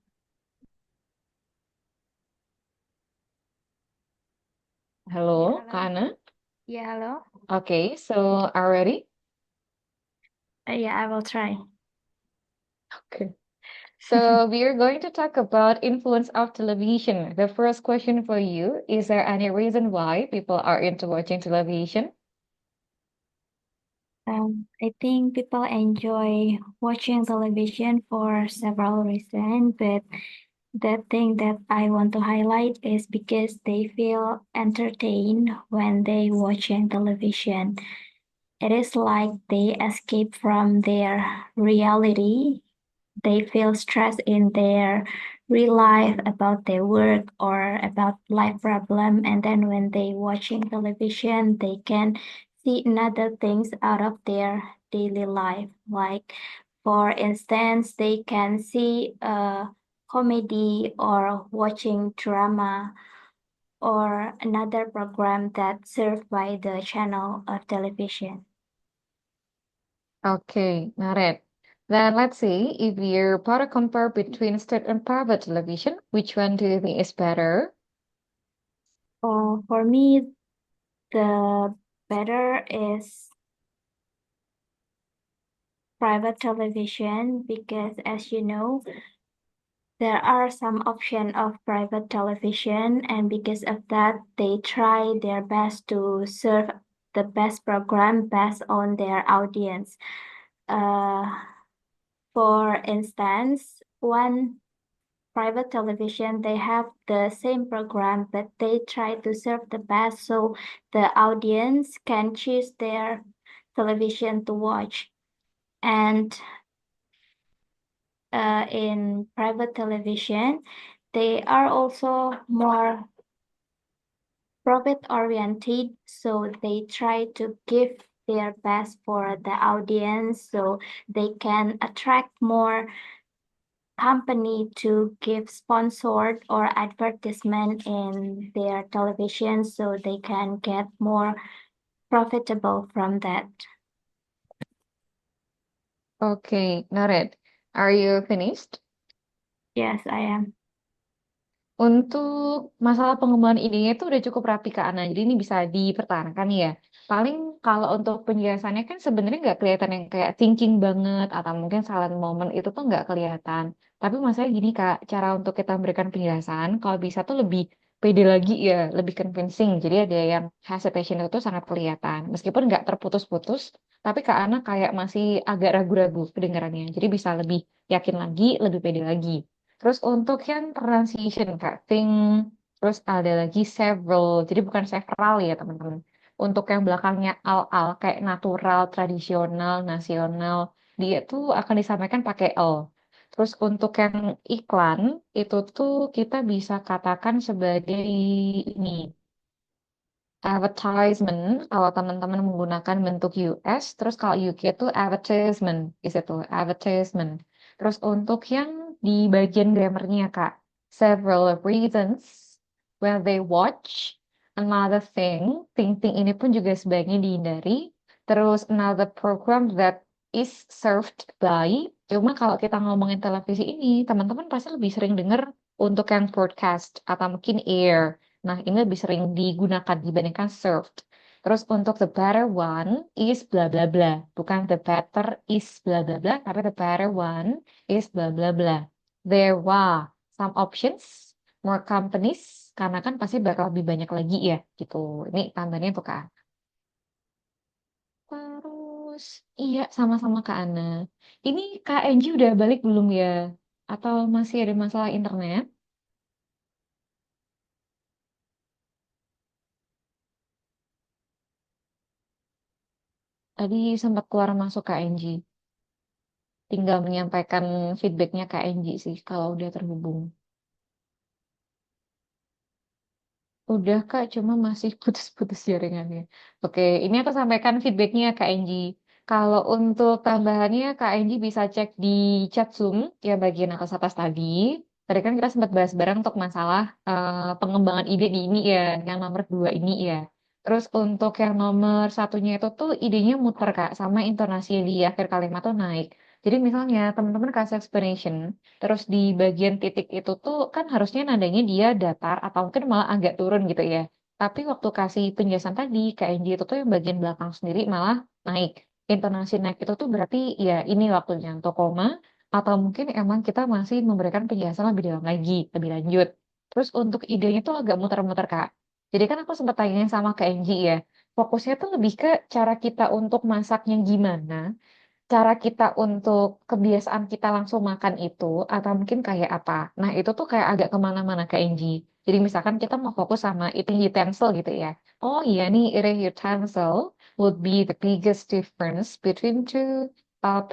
Halo, Ya, Kak halo. Ana. Ya, halo. Okay, so are you ready? Yeah, I will try. Okay. So we are going to talk about influence of television. The first question for you, is there any reason why people are into watching television? I think people enjoy watching television for several reasons, but the thing that I want to highlight is because they feel entertained when they watching television. It is like they escape from their reality. They feel stressed in their real life about their work or about life problem, and then when they watching television, they can see another things out of their daily life. Like, for instance, they can see a comedy or watching drama or another program that's served by the channel of television. Okay, got it. Then let's see if you're part of compare between state and private television, which one do you think is better? For me, the better is private television because, as you know, there are some options of private television, and because of that, they try their best to serve the best program based on their audience. Uh, for instance, one private television, they have the same program, but they try to serve the best so the audience can choose their television to watch. And in private television, they are also more profit oriented, so they try to give their best for the audience so they can attract more company to give sponsored or advertisement in their television so they can get more profitable from that. Okay, noted. Are you finished? Yes, I am. Untuk masalah pengembangan idenya itu udah cukup rapi Kak Ana, jadi ini bisa dipertahankan ya. Paling kalau untuk penjelasannya kan sebenarnya nggak kelihatan yang kayak thinking banget atau mungkin silent moment itu tuh nggak kelihatan. Tapi masalahnya gini Kak, cara untuk kita memberikan penjelasan kalau bisa tuh lebih pede lagi ya, lebih convincing. Jadi ada yang hesitation itu sangat kelihatan. Meskipun nggak terputus-putus, tapi Kak Ana kayak masih agak ragu-ragu kedengarannya. Jadi bisa lebih yakin lagi, lebih pede lagi. Terus untuk yang transition Kak, terus ada lagi several, jadi bukan several ya teman-teman. Untuk yang belakangnya al-al, kayak natural, tradisional, nasional, dia tuh akan disampaikan pakai L. Terus untuk yang iklan, itu tuh kita bisa katakan sebagai ini, advertisement, kalau teman-teman menggunakan bentuk US, terus kalau UK itu advertisement, is itu advertisement. Terus untuk yang di bagian grammarnya Kak, several reasons when they watch another thing, thing ini pun juga sebaiknya dihindari. Terus another program that is served by, cuma kalau kita ngomongin televisi ini, teman-teman pasti lebih sering dengar untuk yang broadcast atau mungkin air. Nah, ini lebih sering digunakan dibandingkan served. Terus untuk the better one is bla bla bla. Bukan the better is bla bla bla, tapi the better one is bla bla bla. There were some options, more companies, karena kan pasti bakal lebih banyak lagi ya, gitu. Ini tambahannya untuk Kak. Terus, iya sama-sama Kak Ana. Ini Kak Enji udah balik belum ya? Atau masih ada masalah internet? Tadi sempat keluar masuk Kak Enji. Tinggal menyampaikan feedbacknya Kak Enji sih kalau udah terhubung. Udah Kak, cuma masih putus-putus jaringannya. Oke, ini aku sampaikan feedbacknya Kak Enji. Kalau untuk tambahannya Kak Enji bisa cek di chat Zoom ya bagian atas atas tadi. Tadi kan kita sempat bahas bareng untuk masalah pengembangan ide di ini ya, yang nomor 2 ini ya. Terus untuk yang nomor satunya itu tuh idenya muter Kak, sama intonasi di akhir kalimat tuh naik. Jadi misalnya teman-teman kasih explanation, terus di bagian titik itu tuh kan harusnya nadanya dia datar atau mungkin malah agak turun gitu ya. Tapi waktu kasih penjelasan tadi, KNG itu tuh yang bagian belakang sendiri malah naik. Intonasi naik itu tuh berarti ya ini waktunya untuk koma, atau mungkin emang kita masih memberikan penjelasan lebih dalam lagi, lebih lanjut. Terus untuk idenya tuh agak muter-muter Kak. Jadi kan aku sempat tanya sama ke Angie ya, fokusnya tuh lebih ke cara kita untuk masaknya gimana, cara kita untuk kebiasaan kita langsung makan itu, atau mungkin kayak apa. Nah itu tuh kayak agak kemana-mana ke Angie. Jadi misalkan kita mau fokus sama eating utensil gitu ya. Oh iya nih, eating utensil would be the biggest difference between two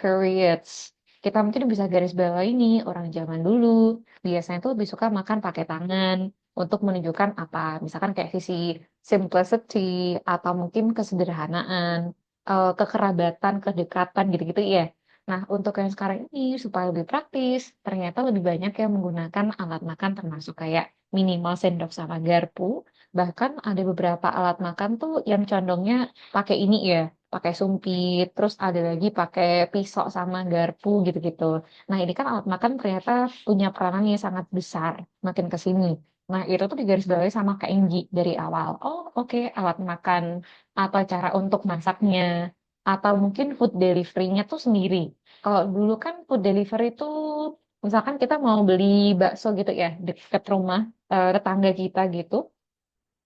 periods. Kita mungkin bisa garis bawah ini, orang zaman dulu biasanya tuh lebih suka makan pakai tangan untuk menunjukkan apa, misalkan kayak sisi simplicity atau mungkin kesederhanaan, kekerabatan, kedekatan gitu-gitu ya. Nah, untuk yang sekarang ini supaya lebih praktis, ternyata lebih banyak yang menggunakan alat makan termasuk kayak minimal sendok sama garpu. Bahkan ada beberapa alat makan tuh yang condongnya pakai ini ya, pakai sumpit, terus ada lagi pakai pisau sama garpu gitu-gitu. Nah, ini kan alat makan ternyata punya peranan yang sangat besar makin ke sini. Nah, itu tuh digarisbawahi sama Kak Enggi dari awal. Oh, oke, alat makan atau cara untuk masaknya atau mungkin food delivery-nya tuh sendiri. Kalau dulu kan food delivery itu misalkan kita mau beli bakso gitu ya dekat rumah tetangga kita gitu,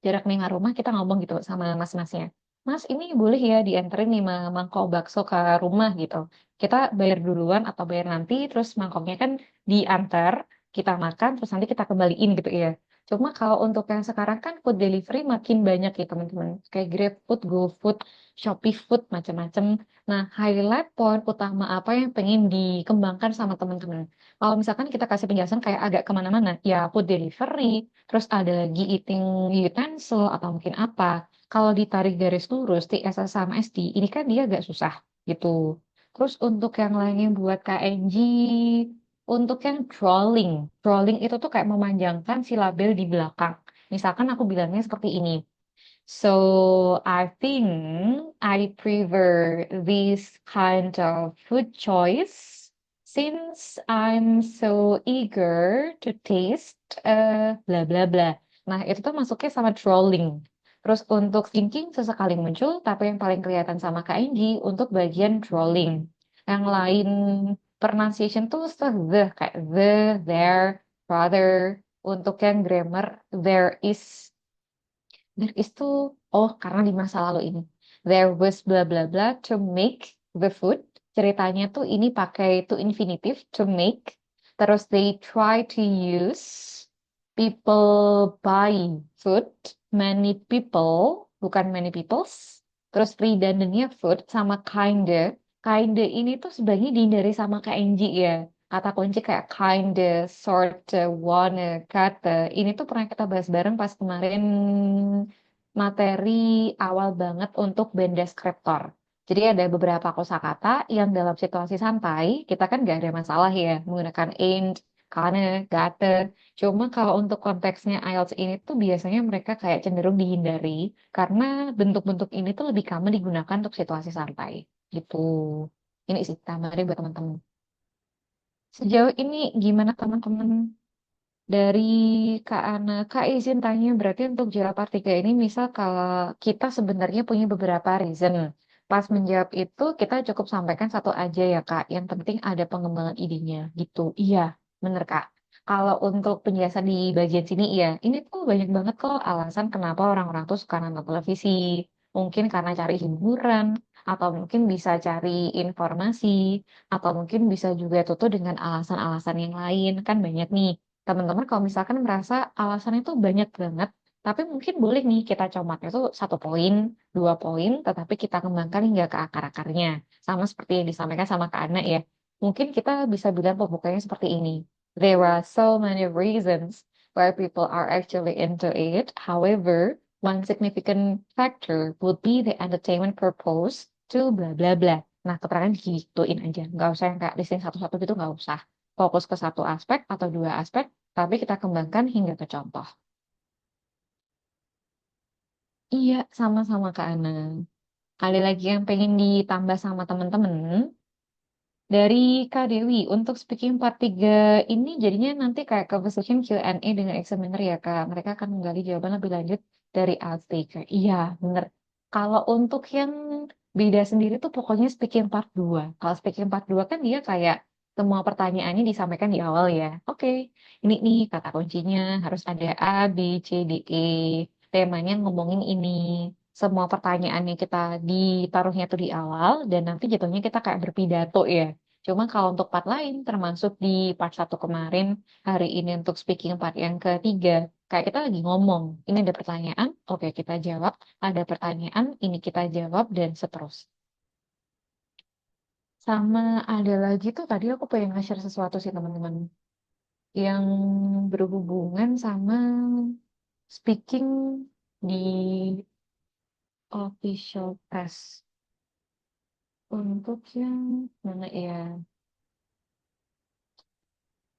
jarak lima rumah kita ngomong gitu sama mas-masnya. Mas, ini boleh ya dianterin nih mangkok bakso ke rumah gitu. Kita bayar duluan atau bayar nanti, terus mangkoknya kan diantar, kita makan, terus nanti kita kembaliin gitu ya. Cuma kalau untuk yang sekarang kan food delivery makin banyak ya teman-teman. Kayak GrabFood, GoFood, Shopee Food, macam-macam. Nah, highlight poin utama apa yang pengen dikembangkan sama teman-teman. Kalau misalkan kita kasih penjelasan kayak agak kemana-mana, ya food delivery, terus ada lagi eating utensil atau mungkin apa. Kalau ditarik garis lurus TSS sama SD, ini kan dia agak susah gitu. Terus untuk yang lainnya buat KNG, untuk yang drawing, drawing itu tuh kayak memanjangkan si label di belakang. Misalkan aku bilangnya seperti ini. So I think I prefer this kind of food choice since I'm so eager to taste bla bla bla. Nah, itu tuh masuknya sama trolling. Terus untuk thinking sesekali muncul, tapi yang paling kelihatan sama KNG untuk bagian trolling. Yang lain pronunciation tuh the kayak there, rather. Untuk yang grammar, there is tuh, oh karena di masa lalu ini. There was bla bla bla to make the food. Ceritanya tuh ini pakai to infinitive, to make. Terus they try to use people buy food, many people, bukan many peoples. Terus redundantnya food sama kinda. Kinda ini tuh sebenarnya dihindari sama KNG ya. Kata kunci kayak kinda, sort, wanna, kata. Ini tuh pernah kita bahas bareng pas kemarin materi awal banget untuk band deskriptor. Jadi ada beberapa kosakata yang dalam situasi santai kita kan gak ada masalah ya menggunakan ain't, karena, gotta. Cuma kalau untuk konteksnya IELTS ini tuh biasanya mereka kayak cenderung dihindari karena bentuk-bentuk ini tuh lebih common digunakan untuk situasi santai gitu. Ini sih tambahan buat teman-teman. Sejauh ini gimana teman-teman? Dari Kak Ana, Kak izin tanya berarti untuk jawab part 3 ini misal kalau kita sebenarnya punya beberapa reason. Pas menjawab itu kita cukup sampaikan satu aja ya Kak, yang penting ada pengembangan idenya gitu. Iya, bener Kak. Kalau untuk penjelasan di bagian sini iya, ini tuh banyak banget kok alasan kenapa orang-orang tuh suka nonton televisi. Mungkin karena cari hiburan, atau mungkin bisa cari informasi, atau mungkin bisa juga tutup dengan alasan-alasan yang lain. Kan banyak nih teman-teman kalau misalkan merasa alasannya itu banyak banget, tapi mungkin boleh nih kita comatnya itu satu poin, dua poin, tetapi kita kembangkan hingga ke akar-akarnya. Sama seperti yang disampaikan sama Kak Ana ya. Mungkin kita bisa bilang pembukanya seperti ini. There are so many reasons why people are actually into it. However, one significant factor would be the entertainment purpose to bla bla bla. Nah, keterangan gituin aja. Nggak usah yang kayak listing satu-satu gitu, nggak usah. Fokus ke satu aspek atau dua aspek, tapi kita kembangkan hingga ke contoh. Iya, sama-sama Kak Ana. Ada lagi yang pengen ditambah sama teman-teman? Dari Kak Dewi, untuk speaking part 3 ini jadinya nanti kayak conversation Q&A dengan examiner ya Kak. Mereka akan menggali jawaban lebih lanjut dari ALT. Kak. Iya, bener. Kalau untuk yang beda sendiri tuh pokoknya speaking part 2. Kalau speaking part 2 kan dia kayak semua pertanyaannya disampaikan di awal ya. Oke, ini nih kata kuncinya harus ada A, B, C, D, E. Temanya ngomongin ini. Semua pertanyaannya kita ditaruhnya tuh di awal dan nanti jatuhnya kita kayak berpidato ya. Cuma kalau untuk part lain, termasuk di part 1 kemarin, hari ini untuk speaking part yang ketiga, kayak kita lagi ngomong, ini ada pertanyaan, oke kita jawab, ada pertanyaan, ini kita jawab, dan seterusnya. Sama ada lagi tuh, tadi aku pengen nge-share sesuatu sih teman-teman, yang berhubungan sama speaking di official press. Untuk yang mana ya?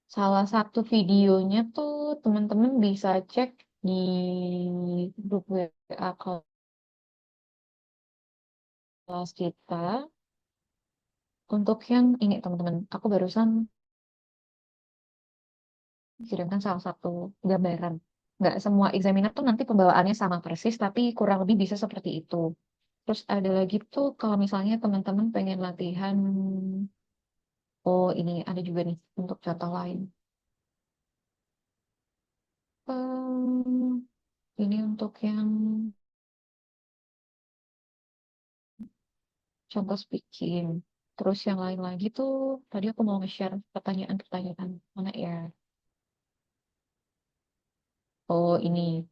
Salah satu videonya tuh teman-teman bisa cek di grup WA kelas kita. Untuk yang ini teman-teman, aku barusan kirimkan salah satu gambaran. Nggak semua examiner tuh nanti pembawaannya sama persis, tapi kurang lebih bisa seperti itu. Terus ada lagi tuh kalau misalnya teman-teman pengen latihan, oh ini ada juga nih untuk contoh lain. Ini untuk yang contoh speaking. Terus yang lain lagi tuh, tadi aku mau nge-share pertanyaan-pertanyaan. Mana ya? Oh, ini.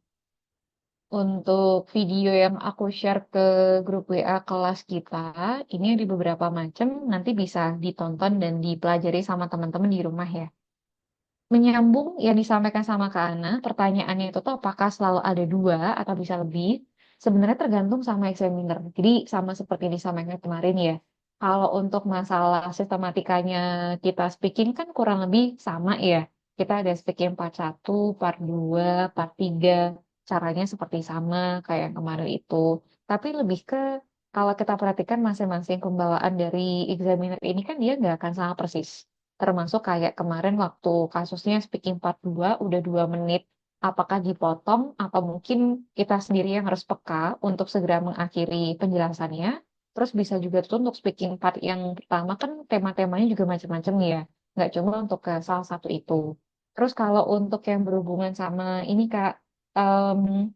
Untuk video yang aku share ke grup WA kelas kita, ini ada beberapa macam, nanti bisa ditonton dan dipelajari sama teman-teman di rumah ya. Menyambung yang disampaikan sama Kak Ana, pertanyaannya itu tuh apakah selalu ada dua atau bisa lebih? Sebenarnya tergantung sama examiner. Jadi sama seperti yang disampaikan kemarin ya. Kalau untuk masalah sistematikanya kita speaking kan kurang lebih sama ya. Kita ada speaking part 1, part 2, part 3. Caranya seperti sama kayak yang kemarin itu. Tapi lebih ke kalau kita perhatikan masing-masing pembawaan dari examiner ini kan dia nggak akan sama persis. Termasuk kayak kemarin waktu kasusnya speaking part 2 udah 2 menit. Apakah dipotong atau mungkin kita sendiri yang harus peka untuk segera mengakhiri penjelasannya. Terus bisa juga tuh untuk speaking part yang pertama kan tema-temanya juga macam-macam ya. Nggak cuma untuk ke salah satu itu. Terus kalau untuk yang berhubungan sama ini Kak, em,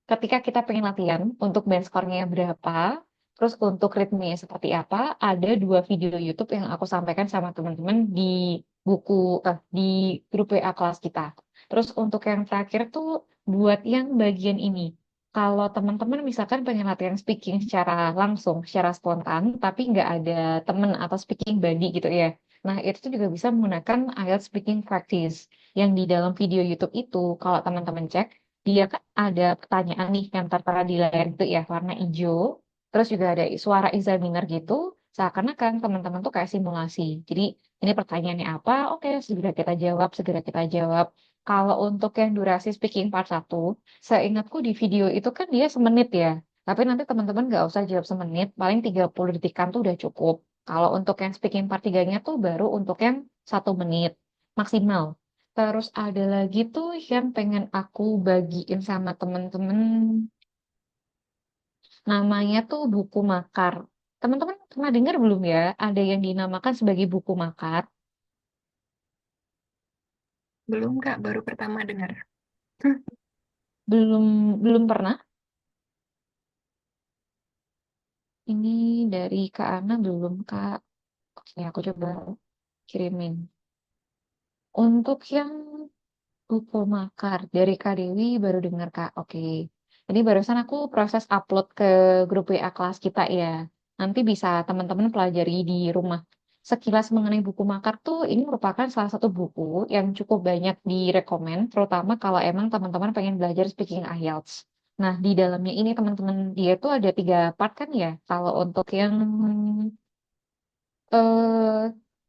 ketika kita pengen latihan untuk band score-nya berapa, terus untuk ritmenya seperti apa, ada 2 video YouTube yang aku sampaikan sama teman-teman di buku di grup WA kelas kita. Terus untuk yang terakhir tuh buat yang bagian ini. Kalau teman-teman misalkan pengen latihan speaking secara langsung, secara spontan, tapi nggak ada temen atau speaking buddy gitu ya. Nah, itu tuh juga bisa menggunakan IELTS speaking practice. Yang di dalam video YouTube itu, kalau teman-teman cek, dia kan ada pertanyaan nih yang tertera di layar itu ya warna hijau. Terus juga ada suara examiner gitu. Seakan-akan teman-teman tuh kayak simulasi. Jadi ini pertanyaannya apa? Oke, segera kita jawab, segera kita jawab. Kalau untuk yang durasi speaking part 1, seingatku di video itu kan dia semenit ya. Tapi nanti teman-teman nggak usah jawab semenit, paling 30 detikan tuh udah cukup. Kalau untuk yang speaking part 3-nya tuh baru untuk yang 1 menit maksimal. Terus ada lagi tuh yang pengen aku bagiin sama temen-temen, namanya tuh buku Makar. Teman-teman pernah dengar belum ya? Ada yang dinamakan sebagai buku Makar. Belum Kak, baru pertama dengar. Belum belum pernah. Ini dari Kak Ana belum Kak. Oke, aku coba kirimin. Untuk yang buku Makar dari Kak Dewi baru dengar Kak. Oke. Jadi barusan aku proses upload ke grup WA kelas kita ya. Nanti bisa teman-teman pelajari di rumah. Sekilas mengenai buku Makar tuh ini merupakan salah satu buku yang cukup banyak direkomend, terutama kalau emang teman-teman pengen belajar speaking IELTS. Nah, di dalamnya ini teman-teman dia tuh ada 3 part kan ya. Kalau untuk yang eh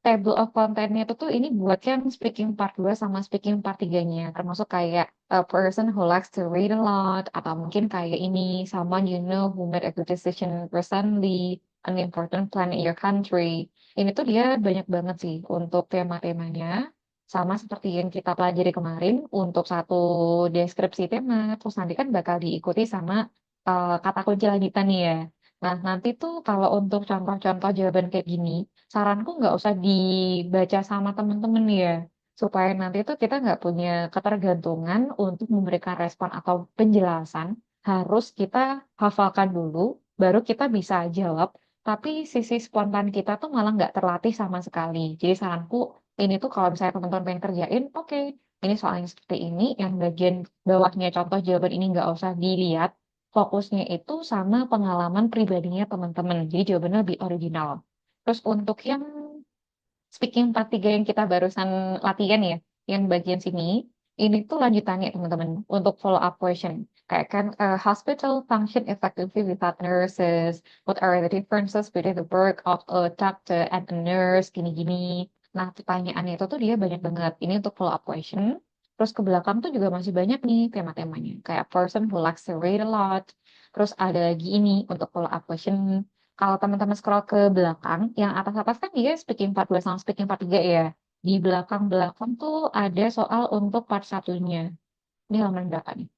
table of content-nya itu tuh ini buat yang speaking part 2 sama speaking part 3-nya. Termasuk kayak a person who likes to read a lot, atau mungkin kayak ini, someone you know who made a good decision recently, an important plan in your country. Ini tuh dia banyak banget sih untuk tema-temanya. Sama seperti yang kita pelajari kemarin untuk satu deskripsi tema, terus nanti kan bakal diikuti sama kata kunci lanjutan nih ya. Nah, nanti tuh kalau untuk contoh-contoh jawaban kayak gini, saranku nggak usah dibaca sama temen-temen ya, supaya nanti tuh kita nggak punya ketergantungan untuk memberikan respon atau penjelasan. Harus kita hafalkan dulu, baru kita bisa jawab. Tapi sisi spontan kita tuh malah nggak terlatih sama sekali. Jadi saranku ini tuh kalau misalnya teman-teman pengen kerjain, oke, ini soalnya seperti ini, yang bagian bawahnya contoh jawaban ini nggak usah dilihat. Fokusnya itu sama pengalaman pribadinya teman-teman. Jadi jawabannya lebih original. Terus untuk yang speaking part 3 yang kita barusan latihan ya, yang bagian sini, ini tuh lanjutannya teman-teman untuk follow up question. Kayak kan hospital function effectively without nurses. What are the differences between the work of a doctor and a nurse? Gini-gini. Nah, pertanyaannya itu tuh dia banyak banget. Ini untuk follow up question. Terus ke belakang tuh juga masih banyak nih tema-temanya. Kayak person who likes to read a lot. Terus ada lagi ini untuk follow up question. Kalau teman-teman scroll ke belakang, yang atas-atas kan dia speaking part 2 sama speaking part 3 ya. Di belakang-belakang tuh ada soal untuk part satunya. Ini halaman berapa nih?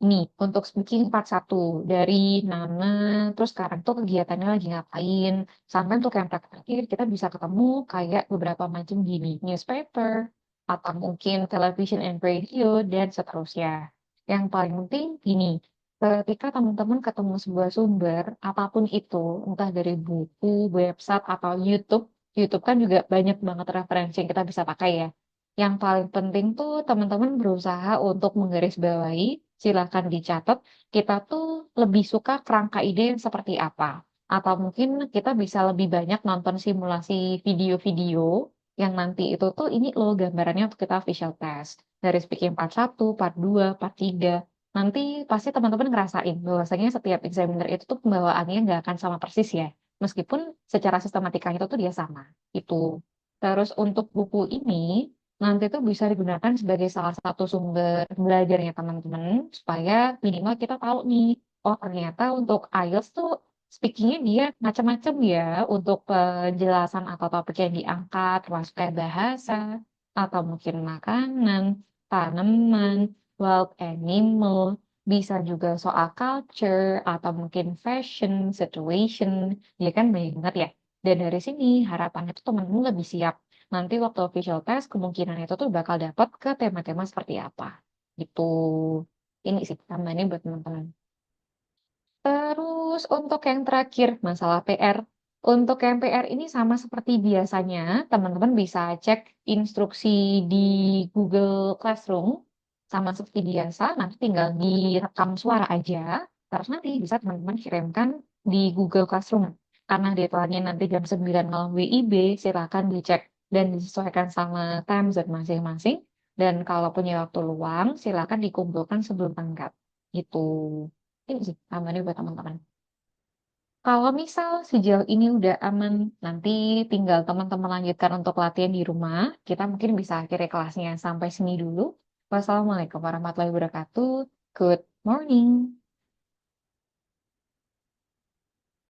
Ini untuk speaking part 1 dari nama, terus sekarang tuh kegiatannya lagi ngapain. Sampai untuk yang terakhir kita bisa ketemu kayak beberapa macam gini, newspaper, atau mungkin television and radio, dan seterusnya. Yang paling penting gini, ketika teman-teman ketemu sebuah sumber, apapun itu, entah dari buku, website, atau YouTube, YouTube kan juga banyak banget referensi yang kita bisa pakai ya. Yang paling penting tuh teman-teman berusaha untuk menggarisbawahi, silahkan dicatat, kita tuh lebih suka kerangka ide yang seperti apa. Atau mungkin kita bisa lebih banyak nonton simulasi video-video yang nanti itu tuh ini loh gambarannya untuk kita visual test. Dari speaking part 1, part 2, part 3. Nanti pasti teman-teman ngerasain bahwasanya setiap examiner itu tuh pembawaannya nggak akan sama persis ya. Meskipun secara sistematikanya itu tuh dia sama. Itu. Terus untuk buku ini nanti tuh bisa digunakan sebagai salah satu sumber belajarnya teman-teman supaya minimal kita tahu nih, oh ternyata untuk IELTS tuh speakingnya dia macam-macam ya untuk penjelasan atau topik yang diangkat, termasuk kayak bahasa atau mungkin makanan, tanaman, wild animal, bisa juga soal culture atau mungkin fashion, situation, ya kan banyak banget ya. Dan dari sini harapannya tuh teman-teman lebih siap nanti waktu official test kemungkinan itu tuh bakal dapat ke tema-tema seperti apa gitu. Ini sih tambahannya buat teman-teman. Terus untuk yang terakhir masalah PR. Untuk yang PR ini sama seperti biasanya, teman-teman bisa cek instruksi di Google Classroom sama seperti biasa, nanti tinggal direkam suara aja, terus nanti bisa teman-teman kirimkan di Google Classroom. Karena deadline-nya nanti jam 9 malam WIB, silakan dicek dan disesuaikan sama time zone masing-masing. Dan kalau punya waktu luang, silakan dikumpulkan sebelum tenggat. Gitu. Ini sih tambahannya buat teman-teman. Kalau misal sejauh ini udah aman, nanti tinggal teman-teman lanjutkan untuk latihan di rumah. Kita mungkin bisa akhiri kelasnya sampai sini dulu. Wassalamualaikum warahmatullahi wabarakatuh. Good morning.